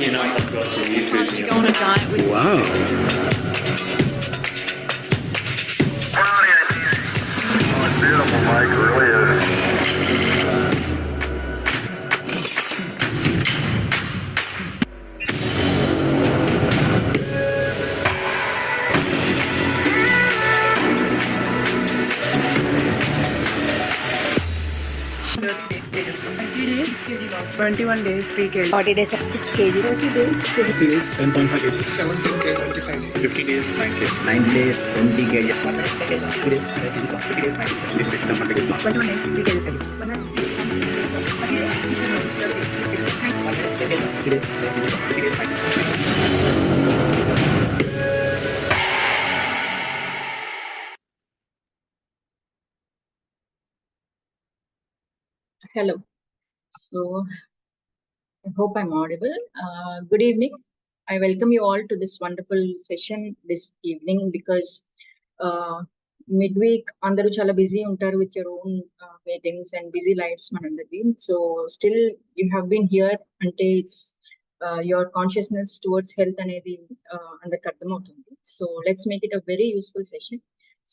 It's hard to go on a diet with Beautiful, Mike, really is. It is 21 days, 3 kg. 40 days, 6 kg. 30 days, 50 days, 10.5 kg. 17 kg, 25 kg. 50 days, 9 kg. 90 days, 20 kg. 150 days, 50 days, 50 days, 90 days, 21 days, 3 kg. 50 days, 50 days, 90 days. Hello. So I hope I'm audible. Good evening. I welcome you all to this wonderful session this evening because midweek అందరూ చాలా busy ఉంటారు with your own meetings and busy lives మనందరివి. So still you have been here అంటే it's your consciousness towards health అనేది అందరికి అర్థమవుతుంది. So let's make it a very useful session.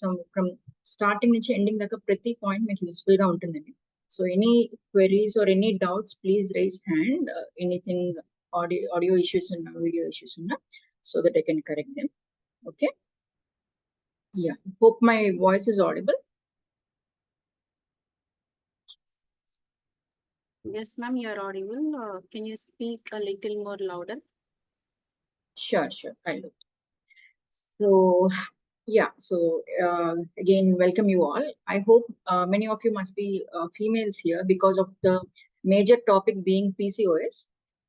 So from starting నుంచి ending దాకా ప్రతి point మీకు useful గా ఉంటుందండి. So any queries or any doubts, please raise hand. Anything audio issues and video issues, so that I can correct them. Okay. Yeah. Hope my voice is audible. Yes, ma'am, you are audible. Can you speak a little more louder? Sure. I'll do. So yeah. So again, welcome you all. I hope many of you must be females here because of the major topic being PCOS.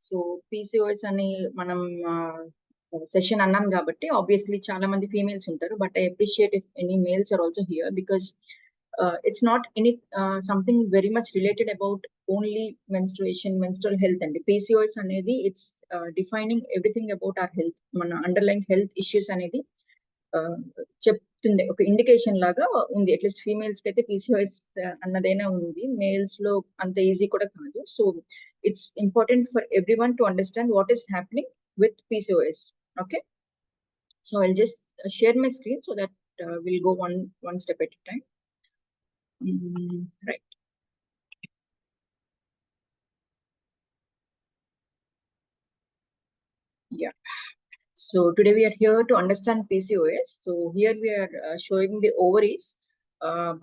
So PCOS అని మనం session అన్నాం కాబట్టి obviously చాలా మంది females ఉంటారు, but I appreciate if any males are also here because it's not any something very much related about only menstrual health అండి. PCOS అనేది it's defining everything about our health, మన underline health issues అనేది చెప్తుంది, ఒక indication లాగా ఉంది. At least females కి అయితే పీసీఓఎస్ అన్నదైనా ఉంది, మేల్స్ లో అంత ఈజీ కూడా కాదు. So it's important for everyone to understand what is happening with PCOS. Okay, so I'll just share my screen so that we'll go one step at a time. Right. Yeah. So today we are here to understand PCOS. So here we are showing the ovaries,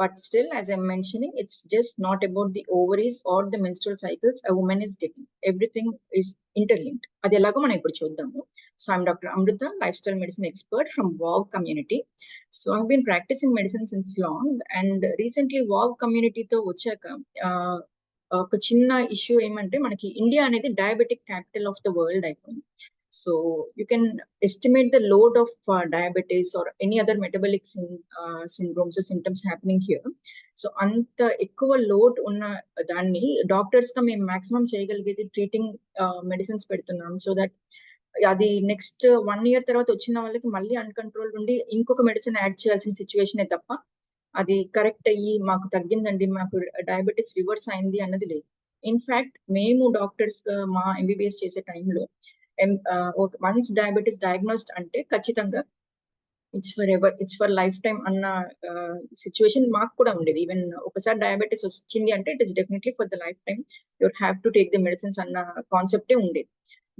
but still, as I'm mentioning, it's just not about the ovaries or the menstrual cycles a woman is getting. Everything is interlinked. Adi elago mana ippudu chudamu. So I'm Dr. Amrita, lifestyle medicine expert from WOW community. So I've been practicing medicine since long, and recently WOW community tho vachaka ఒక చిన్న issue ఏమంటే మనకి India అనేది diabetic capital of the world అయిపోయింది. So you can estimate the load of diabetes or any other metabolic syndromes or symptoms happening here. So anta ekkuva load unna danni doctors ka మేము maximum చేయగలిగేది treating medicines పెడుతున్నాం, so that అది next 1 year తర్వాత వచ్చిన వాళ్ళకి మళ్ళీ uncontrol ఉండి ఇంకొక మెడిసిన్ యాడ్ చేయాల్సిన సిచ్యువేషనే తప్ప అది కరెక్ట్ అయ్యి మాకు తగ్గిందండి, మాకు డయాబెటీస్ రివర్స్ అయింది అన్నది లేదు. ఇన్ఫాక్ట్ మేము డాక్టర్స్ మా ఎంబీబీఎస్ చేసే టైంలో వన్స్ డయాబెటీస్ డయాగ్నోస్డ్ అంటే ఖచ్చితంగా it's forever, it's for lifetime అన్న సిచ్యువేషన్ మాకు కూడా ఉండేది. ఈవెన్ ఒకసారి డయాబెటీస్ వచ్చింది అంటే it is definitely for the lifetime your have to take the medicines అన్న కాన్సెప్టే ఉండేది.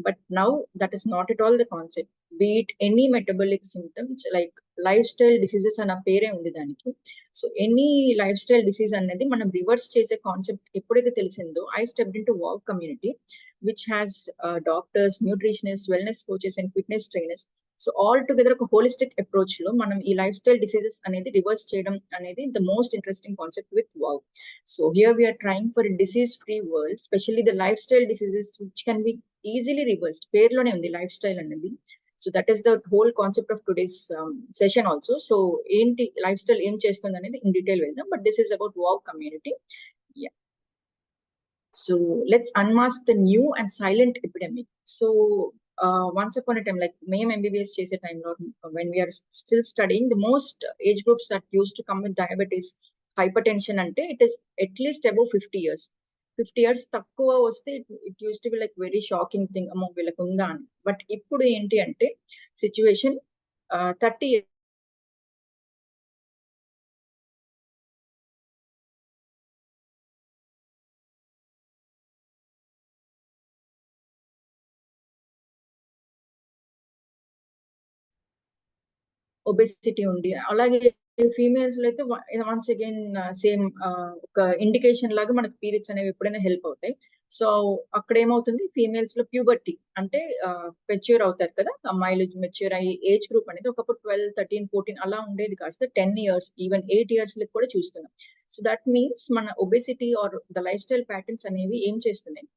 But now that is not at all the concept. Be it any metabolic symptoms like lifestyle diseases అన్న పేరే ఉంది దానికి. So any lifestyle disease అనేది మనం reverse చేసే కాన్సెప్ట్ ఎప్పుడైతే తెలిసిందో I stepped into WOW community which has doctors, nutritionists, wellness coaches and fitness trainers. So all together ఒక హోలిస్టిక్ అప్రోచ్ లో మనం ఈ లైఫ్ స్టైల్ డిసీజెస్ అనేది రివర్స్ చేయడం అనేది the most interesting concept with WOW. So here we're trying for disease free world, specially the life style diseases which can be easily reversed. పేరులోనే ఉంది life style అనేది. So that is the whole concept of today's session also. So ఏంటి life style ఏం చేస్తుంది అనేది in detail వెళ్దాం, but this is about WOW community. Yeah. So let's unmask the new and silent epidemic. So once upon a time, like మేము MBBS చేసే టైంలో, when we are still studying, the most age groups that used to come with diabetes, hypertension అంటే it is at least above 50 years. 50 years తక్కువ వస్తే it used to be like very shocking thing, అమ్మో వీళ్ళకు ఉందా అని. But ఇప్పుడు ఏంటి అంటే సిచ్యువేషన్ 30 years ఒబెసిటీ ఉండి, అలాగే ఫీమేల్స్ లో అయితే వన్స్ అగైన్ సేమ్ ఒక ఇండికేషన్ లాగా మనకు పీరియడ్స్ అనేవి ఎప్పుడైనా హెల్ప్ అవుతాయి. సో అక్కడ ఏమవుతుంది, ఫీమేల్స్ లో ప్యూబర్టీ అంటే మెచ్యూర్ అవుతారు కదా అమ్మాయిలు, మెచ్యూర్ అయ్యే ఏజ్ గ్రూప్ అనేది ఒకప్పుడు 12, 13, 14 అలా ఉండేది కాస్త 10 years, ఈవెన్ 8 years కూడా చూస్తున్నాం. సో దట్ మీన్స్ మన obesity or the life style patterns అనేవి ఏం చేస్తున్నాయి,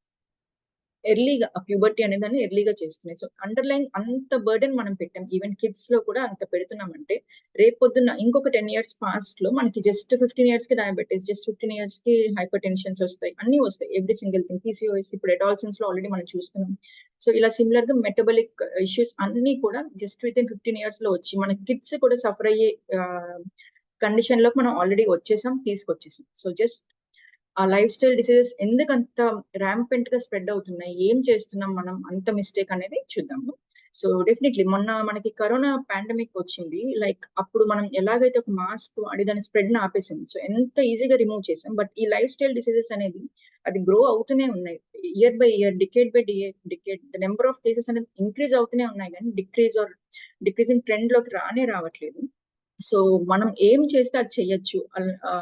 ఎర్లీగా ప్యూబర్టీ అనే దాన్ని ఎర్లీగా చేస్తున్నాయి. సో అండర్లైన్ అంత బర్డెన్ మనం పెట్టాం. ఈవెన్ కిడ్స్ లో కూడా అంత పెడుతున్నామంటే రేపు పొద్దున్న ఇంకొక 10 years పాస్ట్ లో మనకి జస్ట్ 15 years కి డయాబెటీస్, జస్ట్ 15 years కి హైపర్ టెన్షన్స్ వస్తాయి, అన్ని వస్తాయి. Every single thing. PCOS ఇప్పుడు అడాల్సెన్స్ లో ఆల్రెడీ మనం చూస్తున్నాం. సో ఇలా సిమిలర్ గా మెటబాలిక్ ఇష్యూస్ అన్ని కూడా జస్ట్ విత్ ఇన్ 15 years లో వచ్చి మన కిడ్స్ కూడా సఫర్ అయ్యే కండిషన్ లోకి మనం ఆల్రెడీ తీసుకొచ్చేసాం. సో జస్ట్ ఆ లైఫ్ స్టైల్ డిసీజెస్ ఎందుకు అంత ర్యాంపెంట్ గా స్ప్రెడ్ అవుతున్నాయి, ఏం చేస్తున్నాం మనం అంత మిస్టేక్ అనేది చూద్దాము. సో డెఫినెట్లీ మొన్న మనకి కరోనా పాండమిక్ వచ్చింది. లైక్ అప్పుడు మనం ఎలాగైతే ఒక మాస్క్ వాడి దాని స్ప్రెడ్ ని ఆపేసింది. సో ఎంత ఈజీగా రిమూవ్ చేసాం. బట్ ఈ లైఫ్ స్టైల్ డిసీజెస్ అనేది అది గ్రో అవుతూనే ఉన్నాయి. Year by year, decade by decade the number of cases అనేది ఇంక్రీజ్ అవుతూనే ఉన్నాయి, కానీ డిక్రీజింగ్ ట్రెండ్ లోకి రావట్లేదు. సో మనం ఏం చేస్తే అది చెయ్యొచ్చు.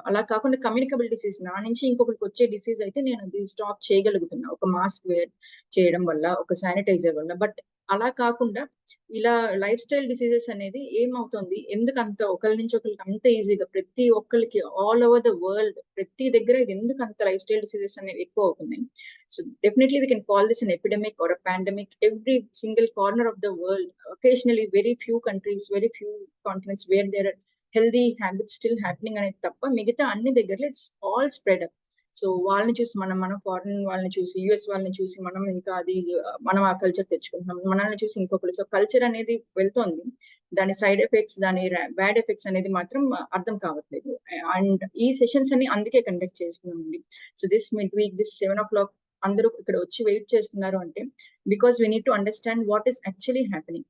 అలా కాకుండా కమ్యూనికబుల్ డిసీజ్ నా నుంచి ఇంకొకరికి వచ్చే డిసీజ్ అయితే నేను అది స్టాప్ చేయగలుగుతున్నా ఒక మాస్క్ వేర్ చేయడం వల్ల, ఒక శానిటైజర్ వల్ల. బట్ అలా కాకుండా ఇలా లైఫ్ స్టైల్ డిసీజెస్ అనేది ఏమవుతుంది, ఎందుకు అంత ఒకరి నుంచి ఒకరికి అంత ఈజీగా ప్రతి ఒక్కరికి ఆల్ ఓవర్ ద వరల్డ్ ప్రతి దగ్గర ఇది ఎందుకు అంత లైఫ్ స్టైల్ డిసీజెస్ అనేవి ఎక్కువ అవుతున్నాయి. So definitely we can call this an epidemic or a pandemic. Every single corner of the world, occasionally very few countries, very few continents where there are healthy habits still happening అనేది తప్ప మిగతా అన్ని దగ్గరలో it's all spread up. So వాళ్ళని చూసి మన foreign వాళ్ళని చూసి, యుఎస్ వాళ్ళని చూసి మనం ఇంకా అది మనం ఆ కల్చర్ తెచ్చుకుంటున్నాం, మనల్ని చూసి ఇంకొకరు. సో కల్చర్ అనేది వెళ్తోంది, దాని సైడ్ ఎఫెక్ట్స్, దాని బ్యాడ్ ఎఫెక్ట్స్ అనేది మాత్రం అర్థం కావట్లేదు. అండ్ ఈ సెషన్స్ అన్ని అందుకే కండక్ట్ చేస్తున్నామండి. So this mid week, this 7 o'clock అందరూ ఇక్కడ వచ్చి వెయిట్ చేస్తున్నారు అంటే because we need to understand what is actually happening.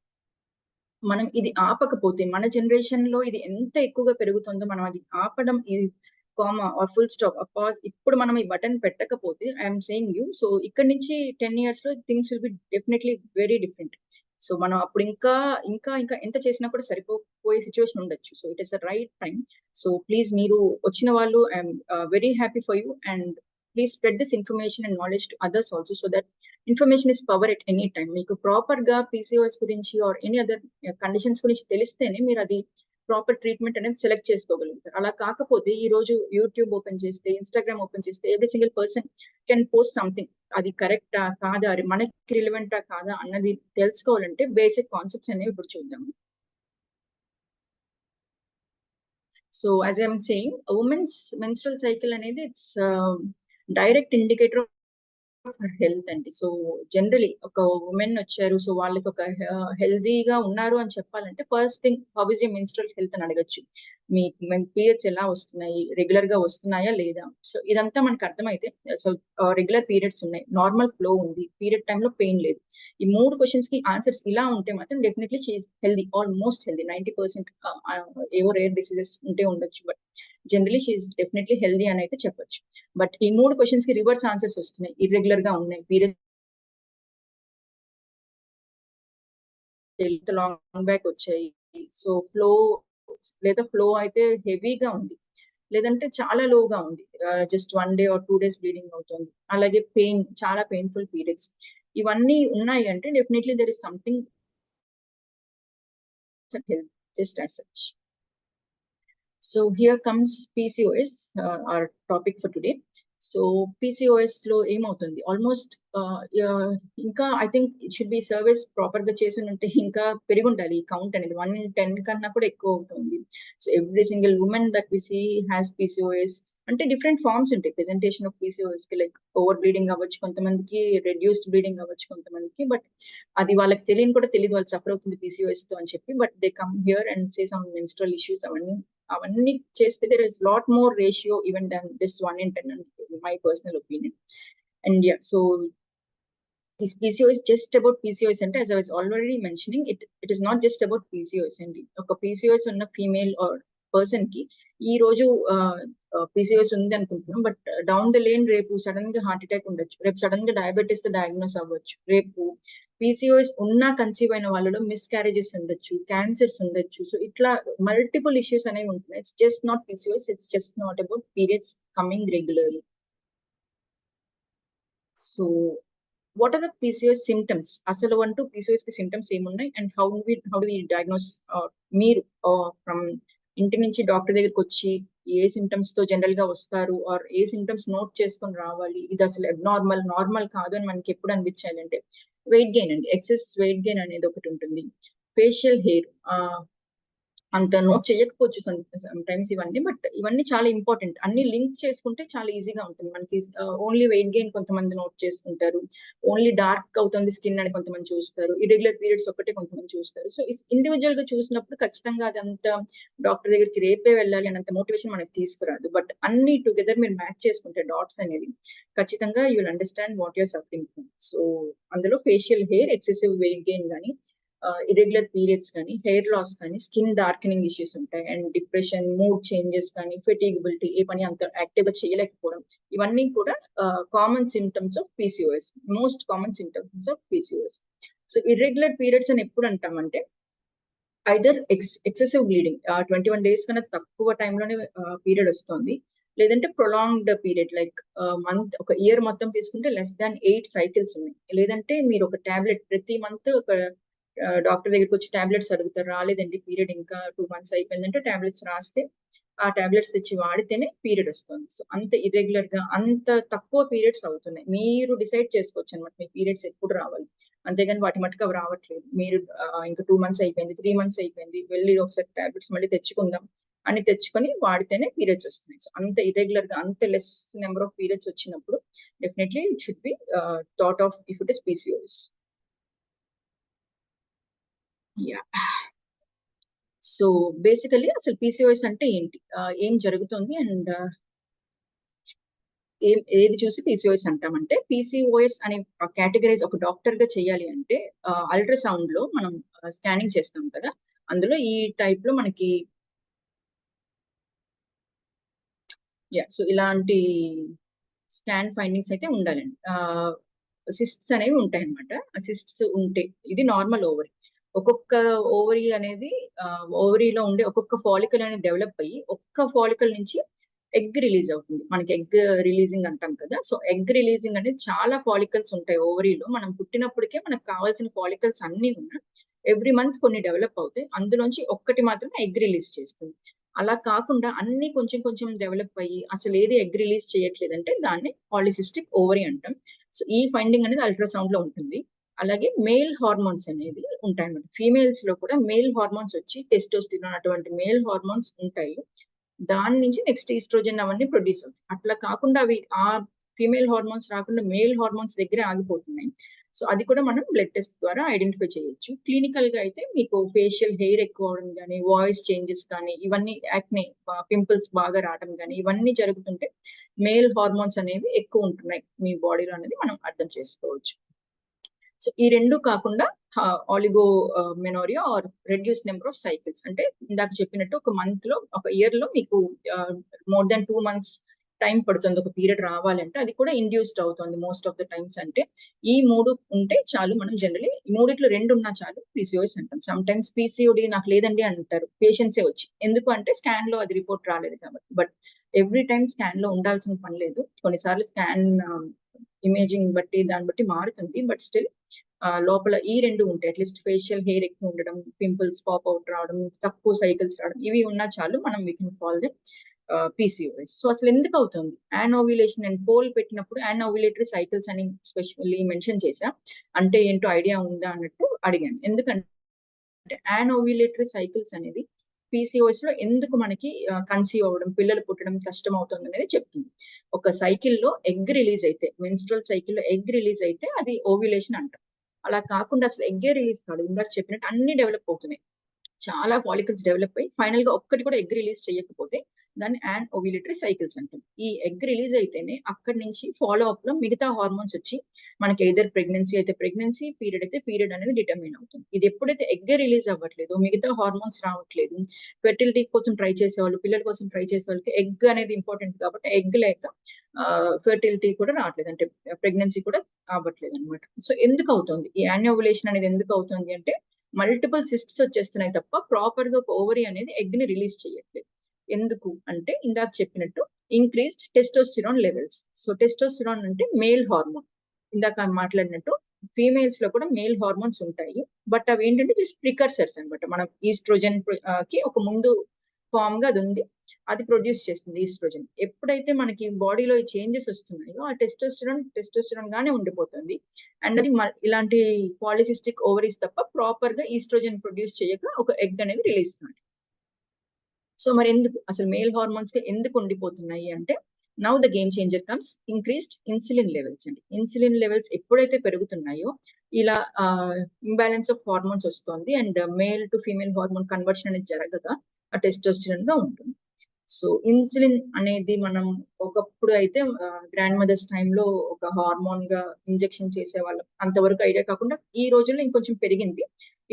మనం ఇది ఆపకపోతే మన జనరేషన్ లో ఇది ఎంత ఎక్కువగా పెరుగుతుందో మనం అది ఆపడం, ఈ comma R full stop pause ఇప్పుడు మనం ఈ బటన్ పెట్టకపోతే ఐఎమ్ సేయింగ్ యూ, సో ఇక్కడ నుంచి 10 years లో things will be definitely very different. So మనం అప్పుడు ఇంకా ఇంకా ఇంకా ఎంత చేసినా కూడా సరిపోయే సిచ్యువేషన్ ఉండొచ్చు. So it is the right time. So please మీరు వచ్చిన వాళ్ళు I'm very happy for you, and please spread this information and knowledge to others also, so that information is power at any time. మీకు proper గా PCOS గురించి or any other conditions గురించి తెలిస్తేనే మీరు అది ప్రాపర్ ట్రీట్మెంట్ అనేది select చేసుకోగలుగుతారు. అలా కాకపోతే ఈ రోజు యూట్యూబ్ ఓపెన్ చేస్తే, ఇన్స్టాగ్రామ్ ఓపెన్ చేస్తే every single person can post something. అది కరెక్టా కాదా, అది మనకి రిలవెంటా కాదా అన్నది తెలుసుకోవాలంటే బేసిక్ కాన్సెప్ట్స్ అనేవి ఇప్పుడు చూద్దాము. So as I'm saying, women's menstrual cycle అనేది ఇట్స్ డైరెక్ట్ ఇండికేటర్ హెల్త్ అండి. సో జనరలీ ఒక ఉమెన్ వచ్చారు, సో వాళ్ళకి ఒక హెల్దీగా ఉన్నారు అని చెప్పాలంటే first thing how is your menstrual health అని అడగచ్చు. మీ పీరియడ్స్ ఎలా వస్తున్నాయి, రెగ్యులర్ గా వస్తున్నాయా లేదా. సో ఇదంతా మనకు అర్థమైతే, సో రెగ్యులర్ పీరియడ్స్ ఉన్నాయి, నార్మల్ ఫ్లో ఉంది, పీరియడ్ టైంలో పెయిన్ లేదు, ఈ 3 క్వశ్చన్స్ కి ఆన్సర్స్ ఇలా ఉంటే మాత్రం definitely she is healthy, almost healthy. 90% ఏవో రేర్ డిసీజెస్ ఉంటే ఉండొచ్చు, but generally she is definitely healthy అని అయితే చెప్పొచ్చు. బట్ ఈ 3 క్వశ్చన్స్ కి రివర్స్ ఆన్సర్స్ వస్తున్నాయి, ఇర్రెగ్యులర్ గా ఉన్నాయి, పీరియడ్ లాంగ్ బ్యాక్ వచ్చాయి, సో ఫ్లో అయితే హెవీగా ఉంది, లేదంటే చాలా లోగా ఉంది, just 1 day or 2 days bleeding అవుతుంది, అలాగే పెయిన్, చాలా పెయిన్ఫుల్ పీరియడ్స్, ఇవన్నీ ఉన్నాయి అంటే definitely there is something health just as such. So here comes PCOS, our topic for today. So PCOS లో ఏమవుతుంది, ఆల్మోస్ట్ ఇంకా I think it should B service proper గా చేసి ఉంటే ఇంకా పెరిగి ఉండాలి ఈ కౌంట్ అనేది, 1 in 10 కన్నా కూడా ఎక్కువ అవుతుంది. So every single women that we see has PCOS. అంటే డిఫరెంట్ ఫార్మ్స్ ఉంటాయి ప్రెజెంటేషన్ ఆఫ్ PCOS కి, లైక్ ఓవర్ బ్లీడింగ్ అవ్వచ్చు కొంతమందికి, రెడ్యూస్డ్ బ్లీడింగ్ అవ్వచ్చు కొంతమందికి, బట్ అది వాళ్ళకి తెలియని కూడా తెలియదు వాళ్ళు సఫర్ అవుతుంది PCOS తో అని చెప్పి, but they come here and say some menstrual issues. అవన్నీ చేస్తే there is lot more ratio even than this 1 in 10, in my personal opinion. And yeah, so is PCOS just about PCOS అంటే, as I was already mentioning, it is not just about PCOS అండి. ఒక PCOS ఉన్న female or person కి ఈ రోజు PCOS ఉంది అనుకుంటున్నాం, but down the lane రేపు సడన్ గా హార్ట్ అటాక్ ఉండొచ్చు, రేపు సడన్ గా డయాబెటీస్ తో డయాగ్నోస్ అవ్వచ్చు, రేపు PCOS ఉన్నా కన్సీవ్ అయిన వాళ్ళలో మిస్ క్యారేజెస్ ఉండొచ్చు, క్యాన్సర్స్ ఉండొచ్చు. సో ఇట్లా మల్టిపుల్ ఇష్యూస్ అనేవి ఉంటున్నాయి. It's just not PCOS, it's just not about periods coming regularly. So what are the PCOS symptoms, అసలు PCOS కి సిమ్టమ్స్ ఏమున్నాయి, and how do we diagnose, మీరు ఫ్రమ్ ఇంటి నుంచి డాక్టర్ దగ్గరికి వచ్చి ఏ సిమ్టమ్స్ తో జనరల్ గా వస్తారు ఆర్ ఏ సిమ్టమ్స్ నోట్ చేసుకొని రావాలి, ఇది అసలు నార్మల్ కాదు అని మనకి ఎప్పుడు అనిపించాలి అంటే వెయిట్ గెయిన్ అండి. ఎక్సెస్ వెయిట్ గెయిన్ అనేది ఒకటి ఉంటుంది. ఫేషియల్ హెయిర్ అంత నోట్ చేయకపోవచ్చు సమ్ టైమ్స్ ఇవన్నీ, బట్ ఇవన్నీ చాలా ఇంపార్టెంట్. అన్ని లింక్ చేసుకుంటే చాలా ఈజీగా ఉంటుంది మనకి. ఓన్లీ వెయిట్ గెయిన్ కొంతమంది నోట్ చేసుకుంటారు, ఓన్లీ డార్క్ అవుతుంది స్కిన్ అని కొంతమంది చూస్తారు, ఇర్రెగ్యులర్ పీరియడ్స్ ఒకటే కొంతమంది చూస్తారు. సో ఇండివిజువల్ గా చూసినప్పుడు ఖచ్చితంగా అదంతా డాక్టర్ దగ్గరికి రేపే వెళ్ళాలి అన్నంత మోటివేషన్ మనకి తీసుకురాదు. బట్ అన్ని టుగెదర్ మీరు మ్యాచ్ చేసుకుంటే డాట్స్ అనేది ఖచ్చితంగా you will understand what your suffering from. So అందులో facial hair, excessive weight gain కానీ, ఇర్రెగ్యులర్ పీరియడ్స్ కానీ, హెయిర్ లాస్ కానీ, స్కిన్ డార్కెనింగ్ ఇష్యూస్ ఉంటాయి, అండ్ డిప్రెషన్, మూడ్ చేంజెస్ కానీ, ఫెటిగబిలిటీ, ఏ పని అంత యాక్టివ్ గా చేయలేకపోవడం, ఇవన్నీ కూడా common symptoms of PCOS, most common symptoms of PCOS. So irregular periods అని ఎప్పుడు అంటామంటే ఐదర్ ఎక్సెసివ్ బ్లీడింగ్, 21 days కన్నా తక్కువ టైంలోనే పీరియడ్ వస్తుంది, లేదంటే ప్రొలాంగ్డ్ పీరియడ్ లైక్ మంత్, ఒక ఇయర్ మొత్తం తీసుకుంటే లెస్ దాన్ 8 cycles ఉన్నాయి, లేదంటే మీరు ఒక టాబ్లెట్ ప్రతి మంత్ ఒక డాక్టర్ దగ్గరికి వచ్చి టాబ్లెట్స్ అడుగుతారు, రాలేదండి పీరియడ్ ఇంకా 2 months అయిపోయిందంటే టాబ్లెట్స్ రాస్తే ఆ టాబ్లెట్స్ తెచ్చి వాడితేనే పీరియడ్ వస్తుంది. సో అంత ఇర్రెగ్యులర్ గా అంత తక్కువ పీరియడ్స్ అవుతున్నాయి. మీరు డిసైడ్ చేసుకోవచ్చు అనమాట మీ పీరియడ్స్ ఎప్పుడు రావాలి, అంతేగాని వాటి మటుకు అవి రావట్లేదు. మీరు ఇంకా 2 months అయిపోయింది, 3 months అయిపోయింది, వెళ్ళి ఒకసారి టాబ్లెట్స్ మళ్ళీ తెచ్చుకుందాం అని తెచ్చుకొని వాడితేనే పీరియడ్స్ వస్తున్నాయి. సో అంత ఇర్రెగ్యులర్ గా అంత లెస్ నెంబర్ ఆఫ్ పీరియడ్స్ వచ్చినప్పుడు definitely it should B thought of if it is PCOS. Yeah, so basically అసలు పీసీఓఎస్ అంటే ఏంటి, ఏం జరుగుతుంది, అండ్ ఏది చూసి పీసీఓఎస్ అంటామంటే, పీసీఓఎస్ అనే కేటగరైజ్ ఒక డాక్టర్ గా చేయాలి అంటే అల్ట్రాసౌండ్ లో మనం స్కానింగ్ చేస్తాం కదా, అందులో ఈ టైప్ లో మనకి సో ఇలాంటి స్కాన్ ఫైండింగ్స్ అయితే ఉండాలండి. సిస్ట్స్ అనేవి ఉంటాయి అనమాట. ఆ సిస్ట్స్ ఉంటే ఇది నార్మల్ ఓవరీ. ఒక్కొక్క ఓవరీ అనేది ఓవరీలో ఉండే ఒక్కొక్క ఫాలికల్ అనేది డెవలప్ అయ్యి ఒక్క ఫాలికల్ నుంచి ఎగ్ రిలీజ్ అవుతుంది. మనకి ఎగ్ రిలీజింగ్ అంటాం కదా. సో ఎగ్ రిలీజింగ్ అనేది చాలా ఫాలికల్స్ ఉంటాయి ఓవరీలో. మనం పుట్టినప్పటికే మనకు కావాల్సిన ఫాలికల్స్ అన్ని ఉన్నా ఎవ్రీ మంత్ కొన్ని డెవలప్ అవుతాయి, అందులోంచి ఒక్కటి మాత్రమే ఎగ్ రిలీజ్ చేస్తుంది. అలా కాకుండా అన్ని కొంచెం కొంచెం డెవలప్ అయ్యి అసలు ఏది ఎగ్ రిలీజ్ చేయట్లేదంటే దాన్ని పాలిసిస్టిక్ ఓవరీ అంటాం. సో ఈ ఫైండింగ్ అనేది అల్ట్రాసౌండ్ లో ఉంటుంది. అలాగే మేల్ హార్మోన్స్ అనేది ఉంటాయి అన్నమాట. ఫీమేల్స్ లో కూడా మేల్ హార్మోన్స్ వచ్చి టెస్టోస్టిరాన్ అటువంటి మేల్ హార్మోన్స్ ఉంటాయి. దాని నుంచి నెక్స్ట్ ఈస్ట్రోజన్ అవన్నీ ప్రొడ్యూస్ అవుతాయి. అట్లా కాకుండా అవి ఆ ఫీమేల్ హార్మోన్స్ రాకుండా మేల్ హార్మోన్స్ దగ్గరే ఆగిపోతున్నాయి. సో అది కూడా మనం బ్లడ్ టెస్ట్ ద్వారా ఐడెంటిఫై చేయొచ్చు. క్లినికల్ గా అయితే మీకు ఫేషియల్ హెయిర్ ఎక్కువ అవడం కానీ, వాయిస్ చేంజెస్ కానీ, ఇవన్నీ యాక్నే, పింపుల్స్ బాగా రావడం కానీ, ఇవన్నీ జరుగుతుంటే మేల్ హార్మోన్స్ అనేవి ఎక్కువ ఉంటున్నాయి మీ బాడీలో అనేది మనం అర్థం చేసుకోవచ్చు. సో ఈ రెండు కాకుండా oligomenorrhoea or reduce number of cycles, అంటే ఇందాక చెప్పినట్టు ఒక మంత్ లో, ఒక ఇయర్ లో మీకు మోర్ దాన్ 2 months టైం పడుతుంది ఒక పీరియడ్ రావాలంటే, అది కూడా ఇండ్యూస్డ్ అవుతుంది మోస్ట్ ఆఫ్ ద టైమ్స్. అంటే ఈ 3 ఉంటే చాలు, మనం జనరలీ ఈ 3 2 ఉన్నా చాలు పీసీఓఎస్ అంటాం. సమ్ టైమ్స్ పీసీఓడి నాకు లేదండి అంటారు పేషెంట్సే వచ్చి, ఎందుకు అంటే స్కాన్ లో అది రిపోర్ట్ రాలేదు కాబట్టి. బట్ ఎవ్రీ టైం స్కాన్ లో ఉండాల్సిన పని లేదు. కొన్నిసార్లు స్కాన్ ఇమేజింగ్ బట్టి దాన్ని బట్టి మారుతుంది, బట్ స్టిల్ లోపల ఈ 2 ఉంటాయి. అట్లీస్ట్ ఫేషియల్ హెయిర్ ఎక్కువ ఉండడం, పింపుల్స్ పాప్ అవుట్ రావడం, తక్కువ సైకిల్స్ రావడం, ఇవి ఉన్నా చాలు మనం we can call them PCOS. So అసలు ఎందుకు అవుతుంది? యానోవ్యులేషన్ అండ్ పోల్ పెట్టినప్పుడు యానోవ్యులేటరీ సైకిల్స్ అని స్పెషల్లీ మెన్షన్ చేశా. అంటే ఏంటో ఐడియా ఉందా అన్నట్టు అడిగాను. ఎందుకంటే యానోవ్యులేటరీ సైకిల్స్ అనేది పీసీఓఎస్ లో ఎందుకు మనకి కన్సీవ్ అవ్వడం, పిల్లలు పుట్టడం కష్టం అవుతుంది అనేది చెప్తుంది. ఒక సైకిల్లో ఎగ్ రిలీజ్ అయితే, మెన్స్ట్రల్ సైకిల్లో ఎగ్ రిలీజ్ అయితే అది ఓవ్యులేషన్ అంటాం. అలా కాకుండా అసలు ఎగ్గే రిలీజ్ కాదు, ఇందాక చెప్పినట్టు అన్ని డెవలప్ అవుతున్నాయి, చాలా ఫాలికల్స్ డెవలప్ అయ్యి ఫైనల్ గా ఒక్కటి కూడా ఎగ్ రిలీజ్ చేయకపోతే దాన్ని యానోవ్యులేటరీ సైకిల్స్ అంటాం. ఈ ఎగ్ రిలీజ్ అయితేనే అక్కడి నుంచి ఫాలో అప్ లో మిగతా హార్మోన్స్ వచ్చి మనకి ఎయిదర్ ప్రెగ్నెన్సీ అయితే ప్రెగ్నెన్సీ, పీరియడ్ అయితే పీరియడ్ అనేది డిటర్మిన్ అవుతుంది. ఇది ఎప్పుడైతే ఎగ్ రిలీజ్ అవ్వట్లేదు, మిగతా హార్మోన్స్ రావట్లేదు, ఫెర్టిలిటీ కోసం ట్రై చేసేవాళ్ళు, పిల్లల కోసం ట్రై చేసే వాళ్ళకి ఎగ్ అనేది ఇంపార్టెంట్ కాబట్టి ఎగ్ లేక ఫెర్టిలిటీ కూడా రావట్లేదు, అంటే ప్రెగ్నెన్సీ కూడా అవ్వట్లేదు అనమాట. సో ఎందుకు అవుతుంది ఈ యానోవ్యులేషన్ అనేది? ఎందుకు అవుతుంది అంటే మల్టిపుల్ సిస్ట్స్ వచ్చేస్తున్నాయి తప్ప ప్రాపర్ గా ఒక ఓవరీ అనేది ఎగ్ ని రిలీజ్ చేయట్లేదు. ఎందుకు అంటే ఇందాక చెప్పినట్టు increased testosterone levels. So testosterone అంటే మేల్ హార్మోన్. ఇందాక మాట్లాడినట్టు ఫీమేల్స్ లో కూడా మేల్ హార్మోన్స్ ఉంటాయి, బట్ అవి ఏంటంటే జస్ట్ ప్రికర్సర్స్ అనమాట. మనం ఈస్ట్రోజన్ కి ఒక ముందు ఫామ్ గా అది ఉంది, అది ప్రొడ్యూస్ చేస్తుంది ఈస్ట్రోజన్. ఎప్పుడైతే మనకి బాడీలో ఈ చేంజెస్ వస్తున్నాయో ఆ టెస్టోస్టెరాన్ గానే ఉండిపోతుంది. అండ్ అది ఇలాంటి పాలిసిస్టిక్ ఓవరీస్ తప్ప ప్రాపర్ గా ఈస్ట్రోజన్ ప్రొడ్యూస్ చేయక ఒక ఎగ్ అనేది రిలీజ్ కాదు. సో మరి ఎందుకు అసలు మేల్ హార్మోన్స్ కి ఎందుకు ఉండిపోతున్నాయి అంటే, now the game changer comes increased insulin levels అండి. ఇన్సులిన్ లెవెల్స్ ఎప్పుడైతే పెరుగుతున్నాయో ఇలా ఇంబ్యాలెన్స్ ఆఫ్ హార్మోన్స్ వస్తుంది and male to female hormone conversion అనేది జరగగా ఆ టెస్టోస్టెరాన్ గా ఉంటుంది. సో ఇన్సులిన్ అనేది మనం ఒకప్పుడు అయితే గ్రాండ్ మదర్స్ టైంలో ఒక హార్మోన్ గా ఇంజెక్షన్ చేసేవాళ్ళం, అంతవరకు ఐడియా కాకుండా ఈ రోజుల్లో ఇంకొంచెం పెరిగింది.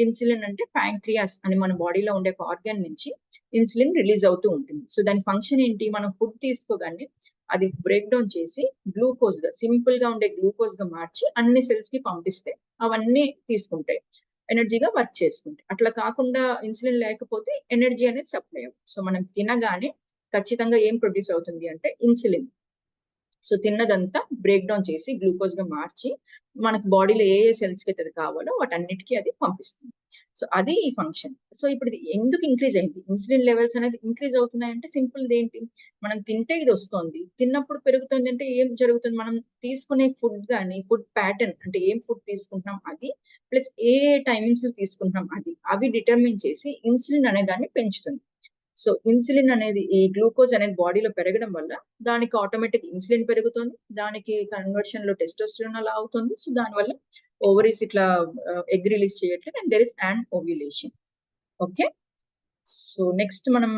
ఇన్సులిన్ అంటే ప్యాంక్రియాస్ అని మన బాడీలో ఉండే ఒక ఆర్గాన్ నుంచి ఇన్సులిన్ రిలీజ్ అవుతూ ఉంటుంది. సో దాని ఫంక్షన్ ఏంటి, మనం ఫుడ్ తీసుకోగానే అది బ్రేక్ డౌన్ చేసి గ్లూకోజ్ గా, సింపుల్ గా ఉండే గ్లూకోజ్ గా మార్చి అన్ని సెల్స్ కి పంపిస్తే అవన్నీ తీసుకుంటాయి, ఎనర్జీగా వర్క్ చేసుకుంటాయి. అట్లా కాకుండా ఇన్సులిన్ లేకపోతే ఎనర్జీ అనేది సప్లై అవుతుంది. సో మనం తినగానే ఖచ్చితంగా ఏం ప్రొడ్యూస్ అవుతుంది అంటే ఇన్సులిన్. సో తిన్నదంతా బ్రేక్ డౌన్ చేసి గ్లూకోజ్ గా మార్చి మనకు బాడీలో ఏ సెల్స్ కి అయితే అది కావాలో వాటన్నిటికీ అది పంపిస్తుంది. సో అది ఈ ఫంక్షన్. సో ఇప్పుడు ఇది ఎందుకు ఇంక్రీజ్ అయింది, ఇన్సులిన్ లెవెల్స్ అనేది ఇంక్రీజ్ అవుతున్నాయంటే సింపుల్ ఏంటి, మనం తింటే ఇది వస్తుంది, తిన్నప్పుడు పెరుగుతుంది అంటే ఏం జరుగుతుంది, మనం తీసుకునే ఫుడ్ కానీ ఫుడ్ ప్యాటర్న్ అంటే ఏం ఫుడ్ తీసుకుంటున్నాం అది, ప్లస్ ఏ టైమింగ్స్ లో తీసుకుంటున్నాం అది, అవి డిటర్మిన్ చేసి ఇన్సులిన్ అనే దాన్ని పెంచుతుంది. సో ఇన్సులిన్ అనేది, ఈ గ్లూకోజ్ అనేది బాడీలో పెరగడం వల్ల దానికి ఆటోమేటిక్ ఇన్సులిన్ పెరుగుతుంది, దానికి కన్వర్షన్ లో టెస్టోస్టెరాన్ అలా అవుతుంది. సో దానివల్ల ఓవరీస్ ఇట్లా ఎగ్ రిలీజ్ చేయట్లేదు and there is anovulation. Okay, so next మనం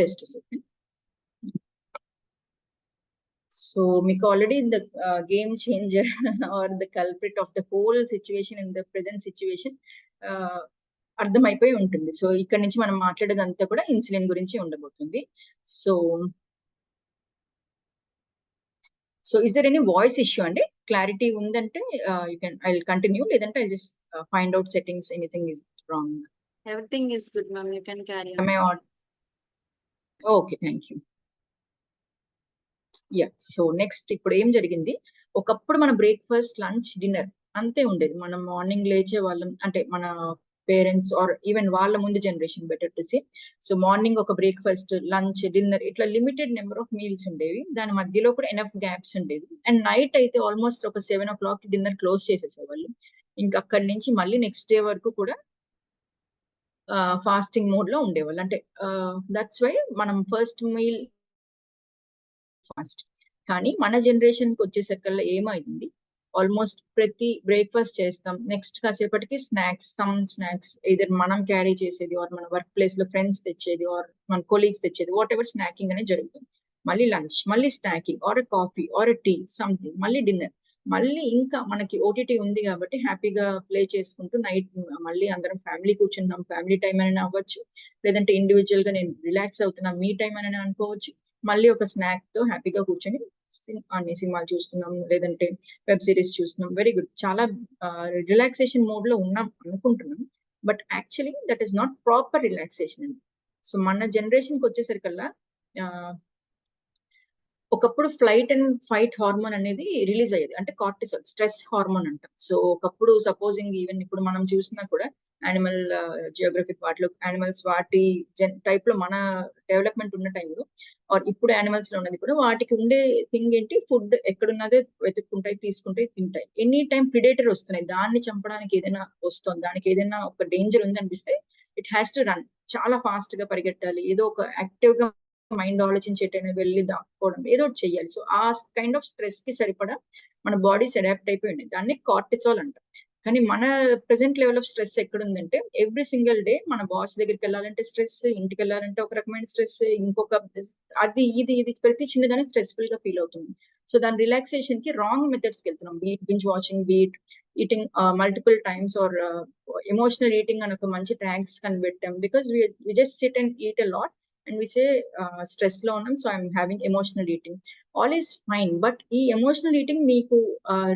జస్ట్ సెకండ్. సో మీకు already the game changer or the culprit of the whole situation in the present situation అర్థమైపోయి ఉంటుంది. So ఇక్కడ నుంచి మనం మాట్లాడేదంతా కూడా ఇన్సులిన్ గురించి ఉండబోతుంది. So is there any voice issue అండి, క్లారిటీ ఉందంటే you can, I will continue, లేదంటే I just find out settings anything is wrong. Everything is good, ma'am. You can carry on. Okay, thank you. Yeah, so next ఇప్పుడు ఏం జరిగింది, ఒకప్పుడు మన breakfast, lunch, dinner అంతే ఉండేది. మనం మార్నింగ్ లేచే వాళ్ళం, అంటే మన పేరెంట్స్ ఆర్ ఈవెన్ వాళ్ళ ముందు generation better to say. So morning ఒక బ్రేక్ఫాస్ట్, లంచ్, డిన్నర్ ఇట్లా లిమిటెడ్ నెంబర్ ఆఫ్ మీల్స్ ఉండేవి, దాని మధ్యలో కూడా ఎనఫ్ గ్యాప్స్ ఉండేవి. అండ్ నైట్ అయితే ఆల్మోస్ట్ ఒక 7 o'clock డిన్నర్ క్లోజ్ చేసేసేవాళ్ళు. ఇంకా అక్కడి నుంచి మళ్ళీ నెక్స్ట్ డే వరకు కూడా ఫాస్టింగ్ మోడ్ లో ఉండేవాళ్ళు. అంటే దట్స్ వై మనం ఫస్ట్ మీల్ ఫాస్ట్. కానీ మన జనరేషన్ కి వచ్చేసరికల్లా ఏమైంది, ఆల్మోస్ట్ ప్రతి బ్రేక్ఫాస్ట్ చేస్తాం, నెక్స్ట్ కాసేపటికి స్నాక్స్ ఇదర్ మనం క్యారీ చేసేది ఆర్ మన వర్క్ ప్లేస్ లో ఫ్రెండ్స్ తెచ్చేది ఆర్ మన కొలీగ్స్ తెచ్చేది, వాట్ ఎవర్ స్నాకింగ్ అనేది జరుగుతుంది. మళ్ళీ లంచ్, మళ్ళీ snacking or coffee or tea something, మళ్ళీ డిన్నర్, మళ్ళీ ఇంకా మనకి ఓటీటీ ఉంది కాబట్టి హ్యాపీగా ప్లే చేసుకుంటూ నైట్ మళ్ళీ అందరం ఫ్యామిలీ కూర్చున్నాం, ఫ్యామిలీ టైం అని అవ్వచ్చు, లేదంటే ఇండివిజువల్ గా నేను రిలాక్స్ అవుతున్నా మీ టైం అని అనుకోవచ్చు. మళ్ళీ ఒక స్నాక్ తో హ్యాపీగా కూర్చొని అన్ని సినిమాలు చూస్తున్నాం, లేదంటే వెబ్ సిరీస్ చూస్తున్నాం. వెరీ గుడ్, చాలా రిలాక్సేషన్ మోడ్ లో ఉన్నాం అనుకుంటున్నాం, but actually that is not proper relaxation అండి. సో మన జనరేషన్ కి వచ్చేసరికల్లా ఒకప్పుడు ఫ్లైట్ అండ్ ఫైట్ హార్మోన్ అనేది రిలీజ్ అయ్యేది, అంటే కార్టిసాల్, స్ట్రెస్ హార్మోన్ అంట. సో ఒకప్పుడు సపోజింగ్ ఈవెన్ ఇప్పుడు మనం చూసినా కూడా యానిమల్ జియోగ్రఫిక్ వాటిలో యానిమల్స్ వాటి టైప్ లో మన డెవలప్మెంట్ ఉన్న టైంలో ఆర్ ఇప్పుడు యానిమల్స్ లో ఉన్నది కూడా వాటికి ఉండే థింగ్ ఏంటి, ఫుడ్ ఎక్కడున్నదే వెతుక్కుంటాయి, తీసుకుంటాయి, తింటాయి. ఎనీ టైం ప్రిడేటర్ వస్తున్నాయి, దాన్ని చంపడానికి ఏదైనా వస్తుంది, దానికి ఏదైనా ఒక డేంజర్ ఉంది అనిపిస్తే ఇట్ హ్యాస్ టు రన్, చాలా ఫాస్ట్ గా పరిగెట్టాలి, ఏదో ఒక యాక్టివ్ గా మైండ్ ఆలోచించేటైనా వెళ్ళి దాక్కోవడం, ఏదో ఒకటి చెయ్యాలి. సో ఆ కైండ్ ఆఫ్ స్ట్రెస్ కి సరిపడా మన బాడీస్ అడాప్ట్ అయిపోయి ఉన్నాయి, దాన్ని కార్టిసాల్ అంటాం. కానీ మన ప్రెసెంట్ లెవెల్ ఆఫ్ స్ట్రెస్ ఎక్కడుందంటే, ఎవ్రీ సింగిల్ డే మన బాస్ దగ్గరికి వెళ్ళాలంటే స్ట్రెస్, ఇంటికి వెళ్ళాలంటే ఒక రకమైన స్ట్రెస్, ఇంకొక అది ఇది ప్రతి చిన్నదాన్ని స్ట్రెస్ఫుల్ గా ఫీల్ అవుతుంది. సో దాని రిలాక్సేషన్ కి రాంగ్ మెథడ్స్ కి వెళ్తున్నాం, binge watching, eating multiple times or emotional eating అని ఒక మంచి ట్యాగ్స్ కనిపెట్టాం, because we just sit and eat a lot and we say stress లో ఉన్నాం, so I'm having emotional eating. All is fine, but ఈ emotional eating మీకు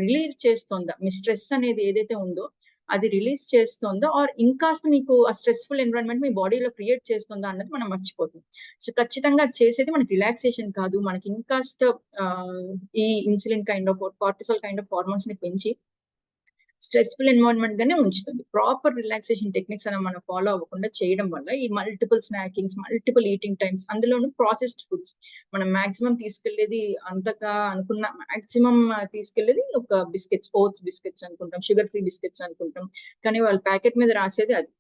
relieve చేస్తుందా, మీ stress అనేది ఏదైతే ఉందో అది రిలీజ్ చేస్తుందా, ఆర్ ఇంకాస్త మీకు ఆ స్ట్రెస్ఫుల్ ఎన్విరాన్మెంట్ మీ బాడీలో క్రియేట్ చేస్తుందా అన్నది మనం మర్చిపోతాం. సో ఖచ్చితంగా చేసేది మనకి రిలాక్సేషన్ కాదు, మనకి ఇంకాస్త ఈ insulin kind of cortisol kind of hormones ని పెంచి స్ట్రెస్ఫుల్ ఎన్వైరన్మెంట్ గానే ఉంచుతుంది. ప్రాపర్ రిలాక్సేషన్ టెక్నిక్స్ అని మనం ఫాలో అవ్వకుండా చేయడం వల్ల ఈ మల్టిపుల్ స్నాకింగ్స్, మల్టిపుల్ ఈటింగ్ టైమ్స్, అందులోనూ ప్రాసెస్డ్ ఫుడ్స్ మనం మాక్సిమం తీసుకెళ్లేది అంతగా అనుకున్న మాక్సిమం తీసుకెళ్లేది ఒక బిస్కెట్స్, ఓట్స్ బిస్కెట్స్ అనుకుంటాం, షుగర్ ఫ్రీ బిస్కెట్స్ అనుకుంటాం. కానీ వాళ్ళ ప్యాకెట్ మీద రాసేది అది.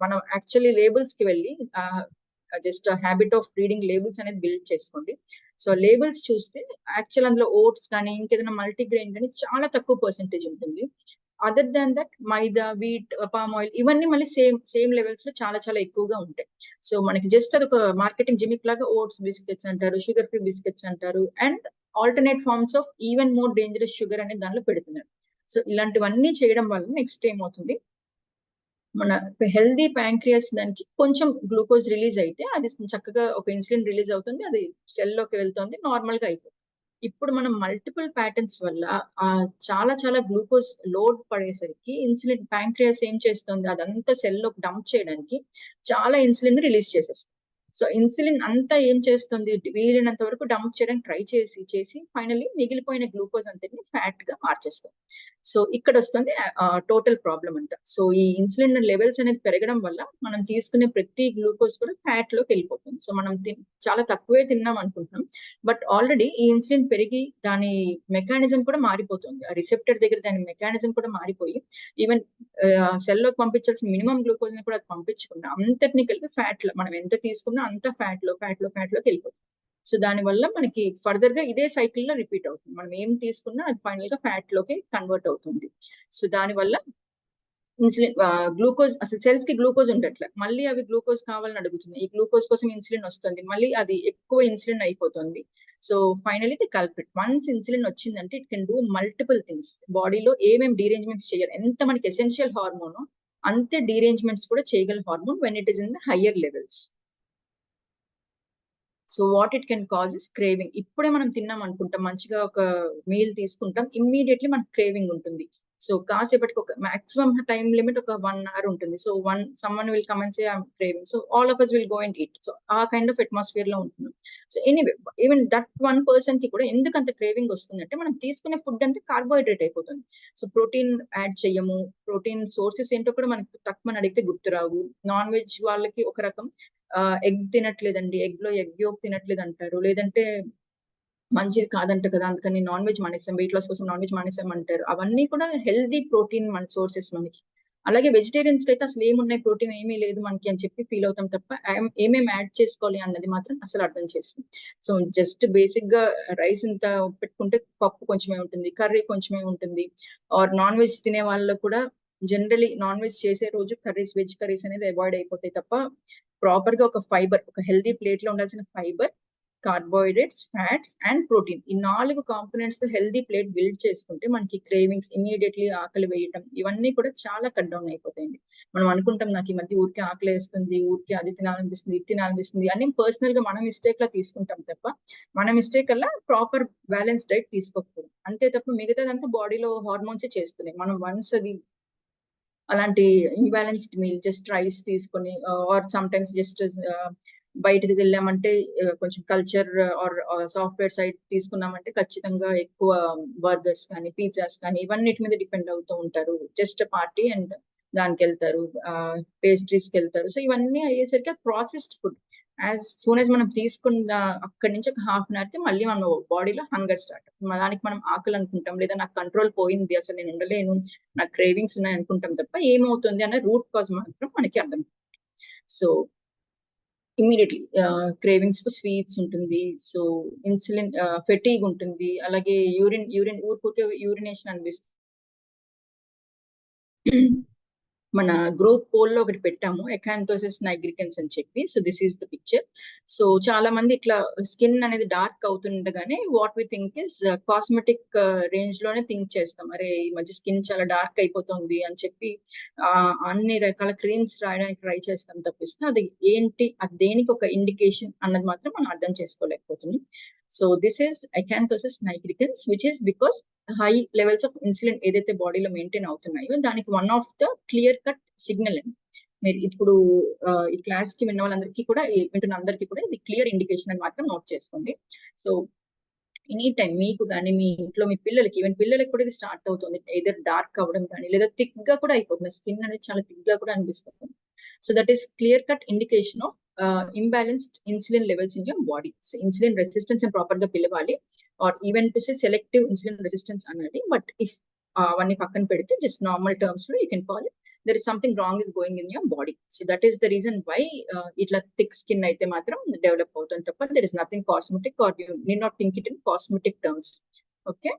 మనం యాక్చువల్లీ లేబుల్స్ కి వెళ్ళి just habit of reading labels అనేది బిల్డ్ చేసుకోండి. సో లేబుల్స్ చూస్తే యాక్చువల్ అందులో ఓట్స్ కానీ ఇంకేదైనా మల్టీగ్రెయిన్ కానీ చాలా తక్కువ పర్సెంటేజ్ ఉంటుంది. Other than that maida, wheat, palm oil ఇవన్నీ మళ్ళీ సేమ్ లెవెల్స్ లో చాలా చాలా ఎక్కువగా ఉంటాయి. సో మనకి జస్ట్ అది ఒక మార్కెటింగ్ జిమిక్ లాగా ఓట్స్ బిస్కెట్స్ అంటారు, షుగర్ ఫ్రీ బిస్కెట్స్ అంటారు, and alternate forms of even more dangerous sugar అనేది దానిలో పెడుతున్నారు. సో ఇలాంటివన్నీ చేయడం వల్ల నెక్స్ట్ ఏమవుతుంది, మన హెల్దీ ప్యాంక్రియాస్ దానికి కొంచెం గ్లూకోజ్ రిలీజ్ అయితే అది చక్కగా ఒక ఇన్సులిన్ రిలీజ్ అవుతుంది, అది సెల్ లోకి వెళ్తుంది, నార్మల్ గా అయిపోతుంది. ఇప్పుడు మనం మల్టిపుల్ ప్యాటర్న్స్ వల్ల చాలా చాలా గ్లూకోజ్ లోడ్ పడేసరికి ఇన్సులిన్ ప్యాంక్రియాస్ ఏం చేస్తుంది, అదంతా సెల్ లోకి డంప్ చేయడానికి చాలా ఇన్సులిన్ రిలీజ్ చేసేస్తుంది. సో ఇన్సులిన్ అంతా ఏం చేస్తుంది, వీలైనంత వరకు డంప్ చేయడానికి ట్రై చేసి ఫైనల్లీ మిగిలిపోయిన గ్లూకోజ్ అంతని ఫ్యాట్ గా మార్చేస్తుంది. సో ఇక్కడ వస్తుంది టోటల్ ప్రాబ్లం అంతా. సో ఈ ఇన్సులిన్ లెవెల్స్ అనేది పెరగడం వల్ల మనం తీసుకునే ప్రతి గ్లూకోజ్ కూడా ఫ్యాట్ లోకి వెళ్ళిపోతుంది. సో మనం చాలా తక్కువే తిన్నాం అనుకుంటున్నాం, బట్ ఆల్రెడీ ఈ ఇన్సులిన్ పెరిగి దాని మెకానిజం కూడా మారిపోతుంది. ఆ రిసెప్టర్ దగ్గర దాని మెకానిజం కూడా మారిపోయి ఈవెన్ సెల్ లోకి పంపించాల్సిన మినిమం గ్లూకోజ్ ని కూడా అది పంపించకుండా అంతటిని కలిపి ఫ్యాట్ లో మనం ఎంత తీసుకున్నా అంత ఫ్యాట్ లోకి వెళ్ళిపోతుంది. సో దాని వల్ల మనకి ఫర్దర్ గా ఇదే సైకిల్ లో రిపీట్ అవుతుంది. మనం ఏం తీసుకున్నా అది ఫైనల్ గా ఫ్యాట్ లోకి కన్వర్ట్ అవుతుంది. సో దాని వల్ల ఇన్సులిన్ గ్లూకోజ్ అసలు సెల్స్ కి గ్లూకోజ్ ఉండట్లే, మళ్ళీ అవి గ్లూకోజ్ కావాలని అడుగుతున్నాయి. ఈ గ్లూకోజ్ కోసం ఇన్సులిన్ వస్తుంది, మళ్ళీ అది ఎక్కువ ఇన్సులిన్ అయిపోతుంది. So finally the culprit, once insulin వచ్చిందంటే it can do multiple things. బాడీలో ఏమేమి డీరేంజ్మెంట్స్ చేయాలి, ఎంత మనకి ఎసెన్షియల్ హార్మోన్ అంతే డీరేంజ్మెంట్స్ కూడా చేయగల hormone when it is in the higher levels. So what it can cause is craving. ఇప్పుడే మనం తిన్నాం అనుకుంటాం, మంచిగా ఒక మీల్ తీసుకుంటాం, ఇమ్మీడియట్లీ మనకు క్రేవింగ్ ఉంటుంది. సో కాసేపటికి ఒక మాక్సిమం టైం లిమిట్ ఒక 1 hour ఉంటుంది. So someone will come and say I'm craving, so all of us will go and eat. So ఆ కైండ్ ఆఫ్ అట్మాస్ఫియర్ లో ఉంటున్నాం. సో ఎనీవే ఈవెన్ దట్ 1% కి కూడా ఎందుకు అంత క్రేవింగ్ వస్తుందంటే మనం తీసుకునే ఫుడ్ అంతా కార్బోహైడ్రేట్ అయిపోతుంది. సో ప్రోటీన్ యాడ్ చేయము, ప్రోటీన్ సోర్సెస్ ఏంటో కూడా మనకి తక్కువ అడిగితే గుర్తురావు. నాన్ వెజ్ వాళ్ళకి ఒక రకం ఎగ్ తినట్లేదండి, ఎగ్ లో ఎగ్ యోక్ తినట్లేదు అంటారు, లేదంటే మంచిది కాదంట కదా అందుకని నాన్ వెజ్ మానేసాం, వెయిట్ లాస్ కోసం నాన్ వెజ్ మానేసాం అంటారు. అవన్నీ కూడా హెల్దీ ప్రోటీన్ మన సోర్సెస్ మనకి. అలాగే వెజిటేరియన్స్ కి అయితే అసలు ఏమున్నాయి, ప్రోటీన్ ఏమీ లేదు మనకి అని చెప్పి ఫీల్ అవుతాం తప్ప ఏమేమి యాడ్ చేసుకోవాలి అన్నది మాత్రం అసలు అర్థం చేస్తాం. సో జస్ట్ బేసిక్ గా రైస్ ఇంత పెట్టుకుంటే పప్పు కొంచెమే ఉంటుంది, కర్రీ కొంచెమే ఉంటుంది. ఆర్ నాన్ వెజ్ తినే వాళ్ళు కూడా జనరలీ నాన్ వెజ్ చేసే రోజు కర్రీస్, వెజ్ కర్రీస్ అనేది అవాయిడ్ అయిపోతాయి తప్ప ప్రాపర్ గా ఒక ఫైబర్, ఒక హెల్దీ ప్లేట్ లో ఉండాల్సిన fibre, carbohydrates, fats and protein, ఈ 4 కాంపోనెంట్స్ తో హెల్దీ ప్లేట్ బిల్డ్ చేసుకుంటే మనకి క్రేవింగ్స్, ఇమీడియట్లీ ఆకలి వేయటం ఇవన్నీ కూడా చాలా కట్ డౌన్ అయిపోతాయండి. మనం అనుకుంటాం నాకు ఈ మధ్య ఊరికే ఆకలి వేస్తుంది, ఊరికే అది తినాలనిపిస్తుంది, ఇది తినాలనిపిస్తుంది అని పర్సనల్ గా మన మిస్టేక్ లా తీసుకుంటాం తప్ప మన మిస్టేక్ అలా ప్రాపర్ బ్యాలెన్స్ డైట్ తీసుకోకూడదు. అంతే తప్ప మిగతాదంతా బాడీలో హార్మోన్స్ చేస్తున్నాయి. మనం వన్స్ అది అలాంటి ఇంబ్యాలెన్స్డ్ మీల్ జస్ట్ రైస్ తీసుకొని ఆర్ సమ్ టైమ్స్ జస్ట్ బయటకు వెళ్ళామంటే కొంచెం కల్చర్ ఆర్ సాఫ్ట్వేర్ సైడ్ తీసుకున్నామంటే ఖచ్చితంగా ఎక్కువ బర్గర్స్ కానీ పిజ్జాస్ కానీ ఇవన్నిటి మీద డిపెండ్ అవుతూ ఉంటారు. జస్ట్ పార్టీ అండ్ దానికి వెళ్తారు, పేస్ట్రీస్కి వెళ్తారు. సో ఇవన్నీ అయ్యేసరికి అది processed food. As soon as మనం తీసుకున్న అక్కడి నుంచి ఒక 1/2 hour కి మళ్ళీ మన బాడీలో హంగర్ స్టార్ట్. దానికి మనం ఆకలి అనుకుంటాం, లేదా నాకు కంట్రోల్ పోయింది, అసలు నేను ఉండలేను, నాకు క్రేవింగ్స్ ఉన్నాయి అనుకుంటాం తప్ప ఏమవుతుంది అనే రూట్ కాజ్ మాత్రం మనకి అర్థం. So immediately cravings for sweets ఉంటుంది, సో ఇన్సులిన్ ఫెటీగ్ ఉంటుంది, అలాగే యూరిన్ ఊరికే యూరినేషన్ అనిపిస్తుంది. మన గ్రూప్ పోల్ లో ఒకటి పెట్టాము, ఎకాంథోసిస్ నైగ్రికన్స్ అని చెప్పి. So this is the picture. So చాలా మంది ఇట్లా స్కిన్ అనేది డార్క్ అవుతుండగానే what we think is cosmetic range లోనే థింక్ చేస్తాం, అరే ఈ మధ్య స్కిన్ చాలా డార్క్ అయిపోతుంది అని చెప్పి అన్ని రకాల క్రీమ్స్ రాయడానికి ట్రై చేస్తాం తప్పిస్తే అది ఏంటి, అది దేనికి ఒక ఇండికేషన్ అన్నది మాత్రం మనం అర్థం చేసుకోలేకపోతున్నాం. So this is acanthosis nigricans which is because high levels of insulin ఏదైతే బాడీలో మెయింటైన్ అవుతున్నాయో దానికి one of the clear cut signal అండి. మీరు ఇప్పుడు ఈ క్లాస్ కి విన్న వాళ్ళందరికీ కూడా, వింటున్న అందరికీ కూడా ఇది క్లియర్ ఇండికేషన్ అని మాత్రం నోట్ చేసుకోండి. సో ఎనీ టైం మీకు కానీ మీ ఇంట్లో మీ పిల్లలకి ఈవెన్ పిల్లలకి కూడా ఇది స్టార్ట్ అవుతుంది, ఏదో డార్క్ అవ్వడం కానీ లేదా థిక్ గా కూడా అయిపోతుంది, స్కిన్ అనేది చాలా థిక్ గా కూడా అనిపిస్తుంది. So that is clear cut indication of imbalanced insulin levels in your body. So insulin resistance అని ప్రాపర్ గా పిలవాలి, or even to say selective insulin resistance అన్నది. బట్ ఇఫ్ అవన్నీ పక్కన పెడితే జస్ట్ నార్మల్ టర్మ్స్ లో you can call it there is something wrong is going in your body. So that is the reason why itla thick skin aithe matram develop avutundi tappa there is nothing cosmetic, or you need not think it in cosmetic terms. Okay.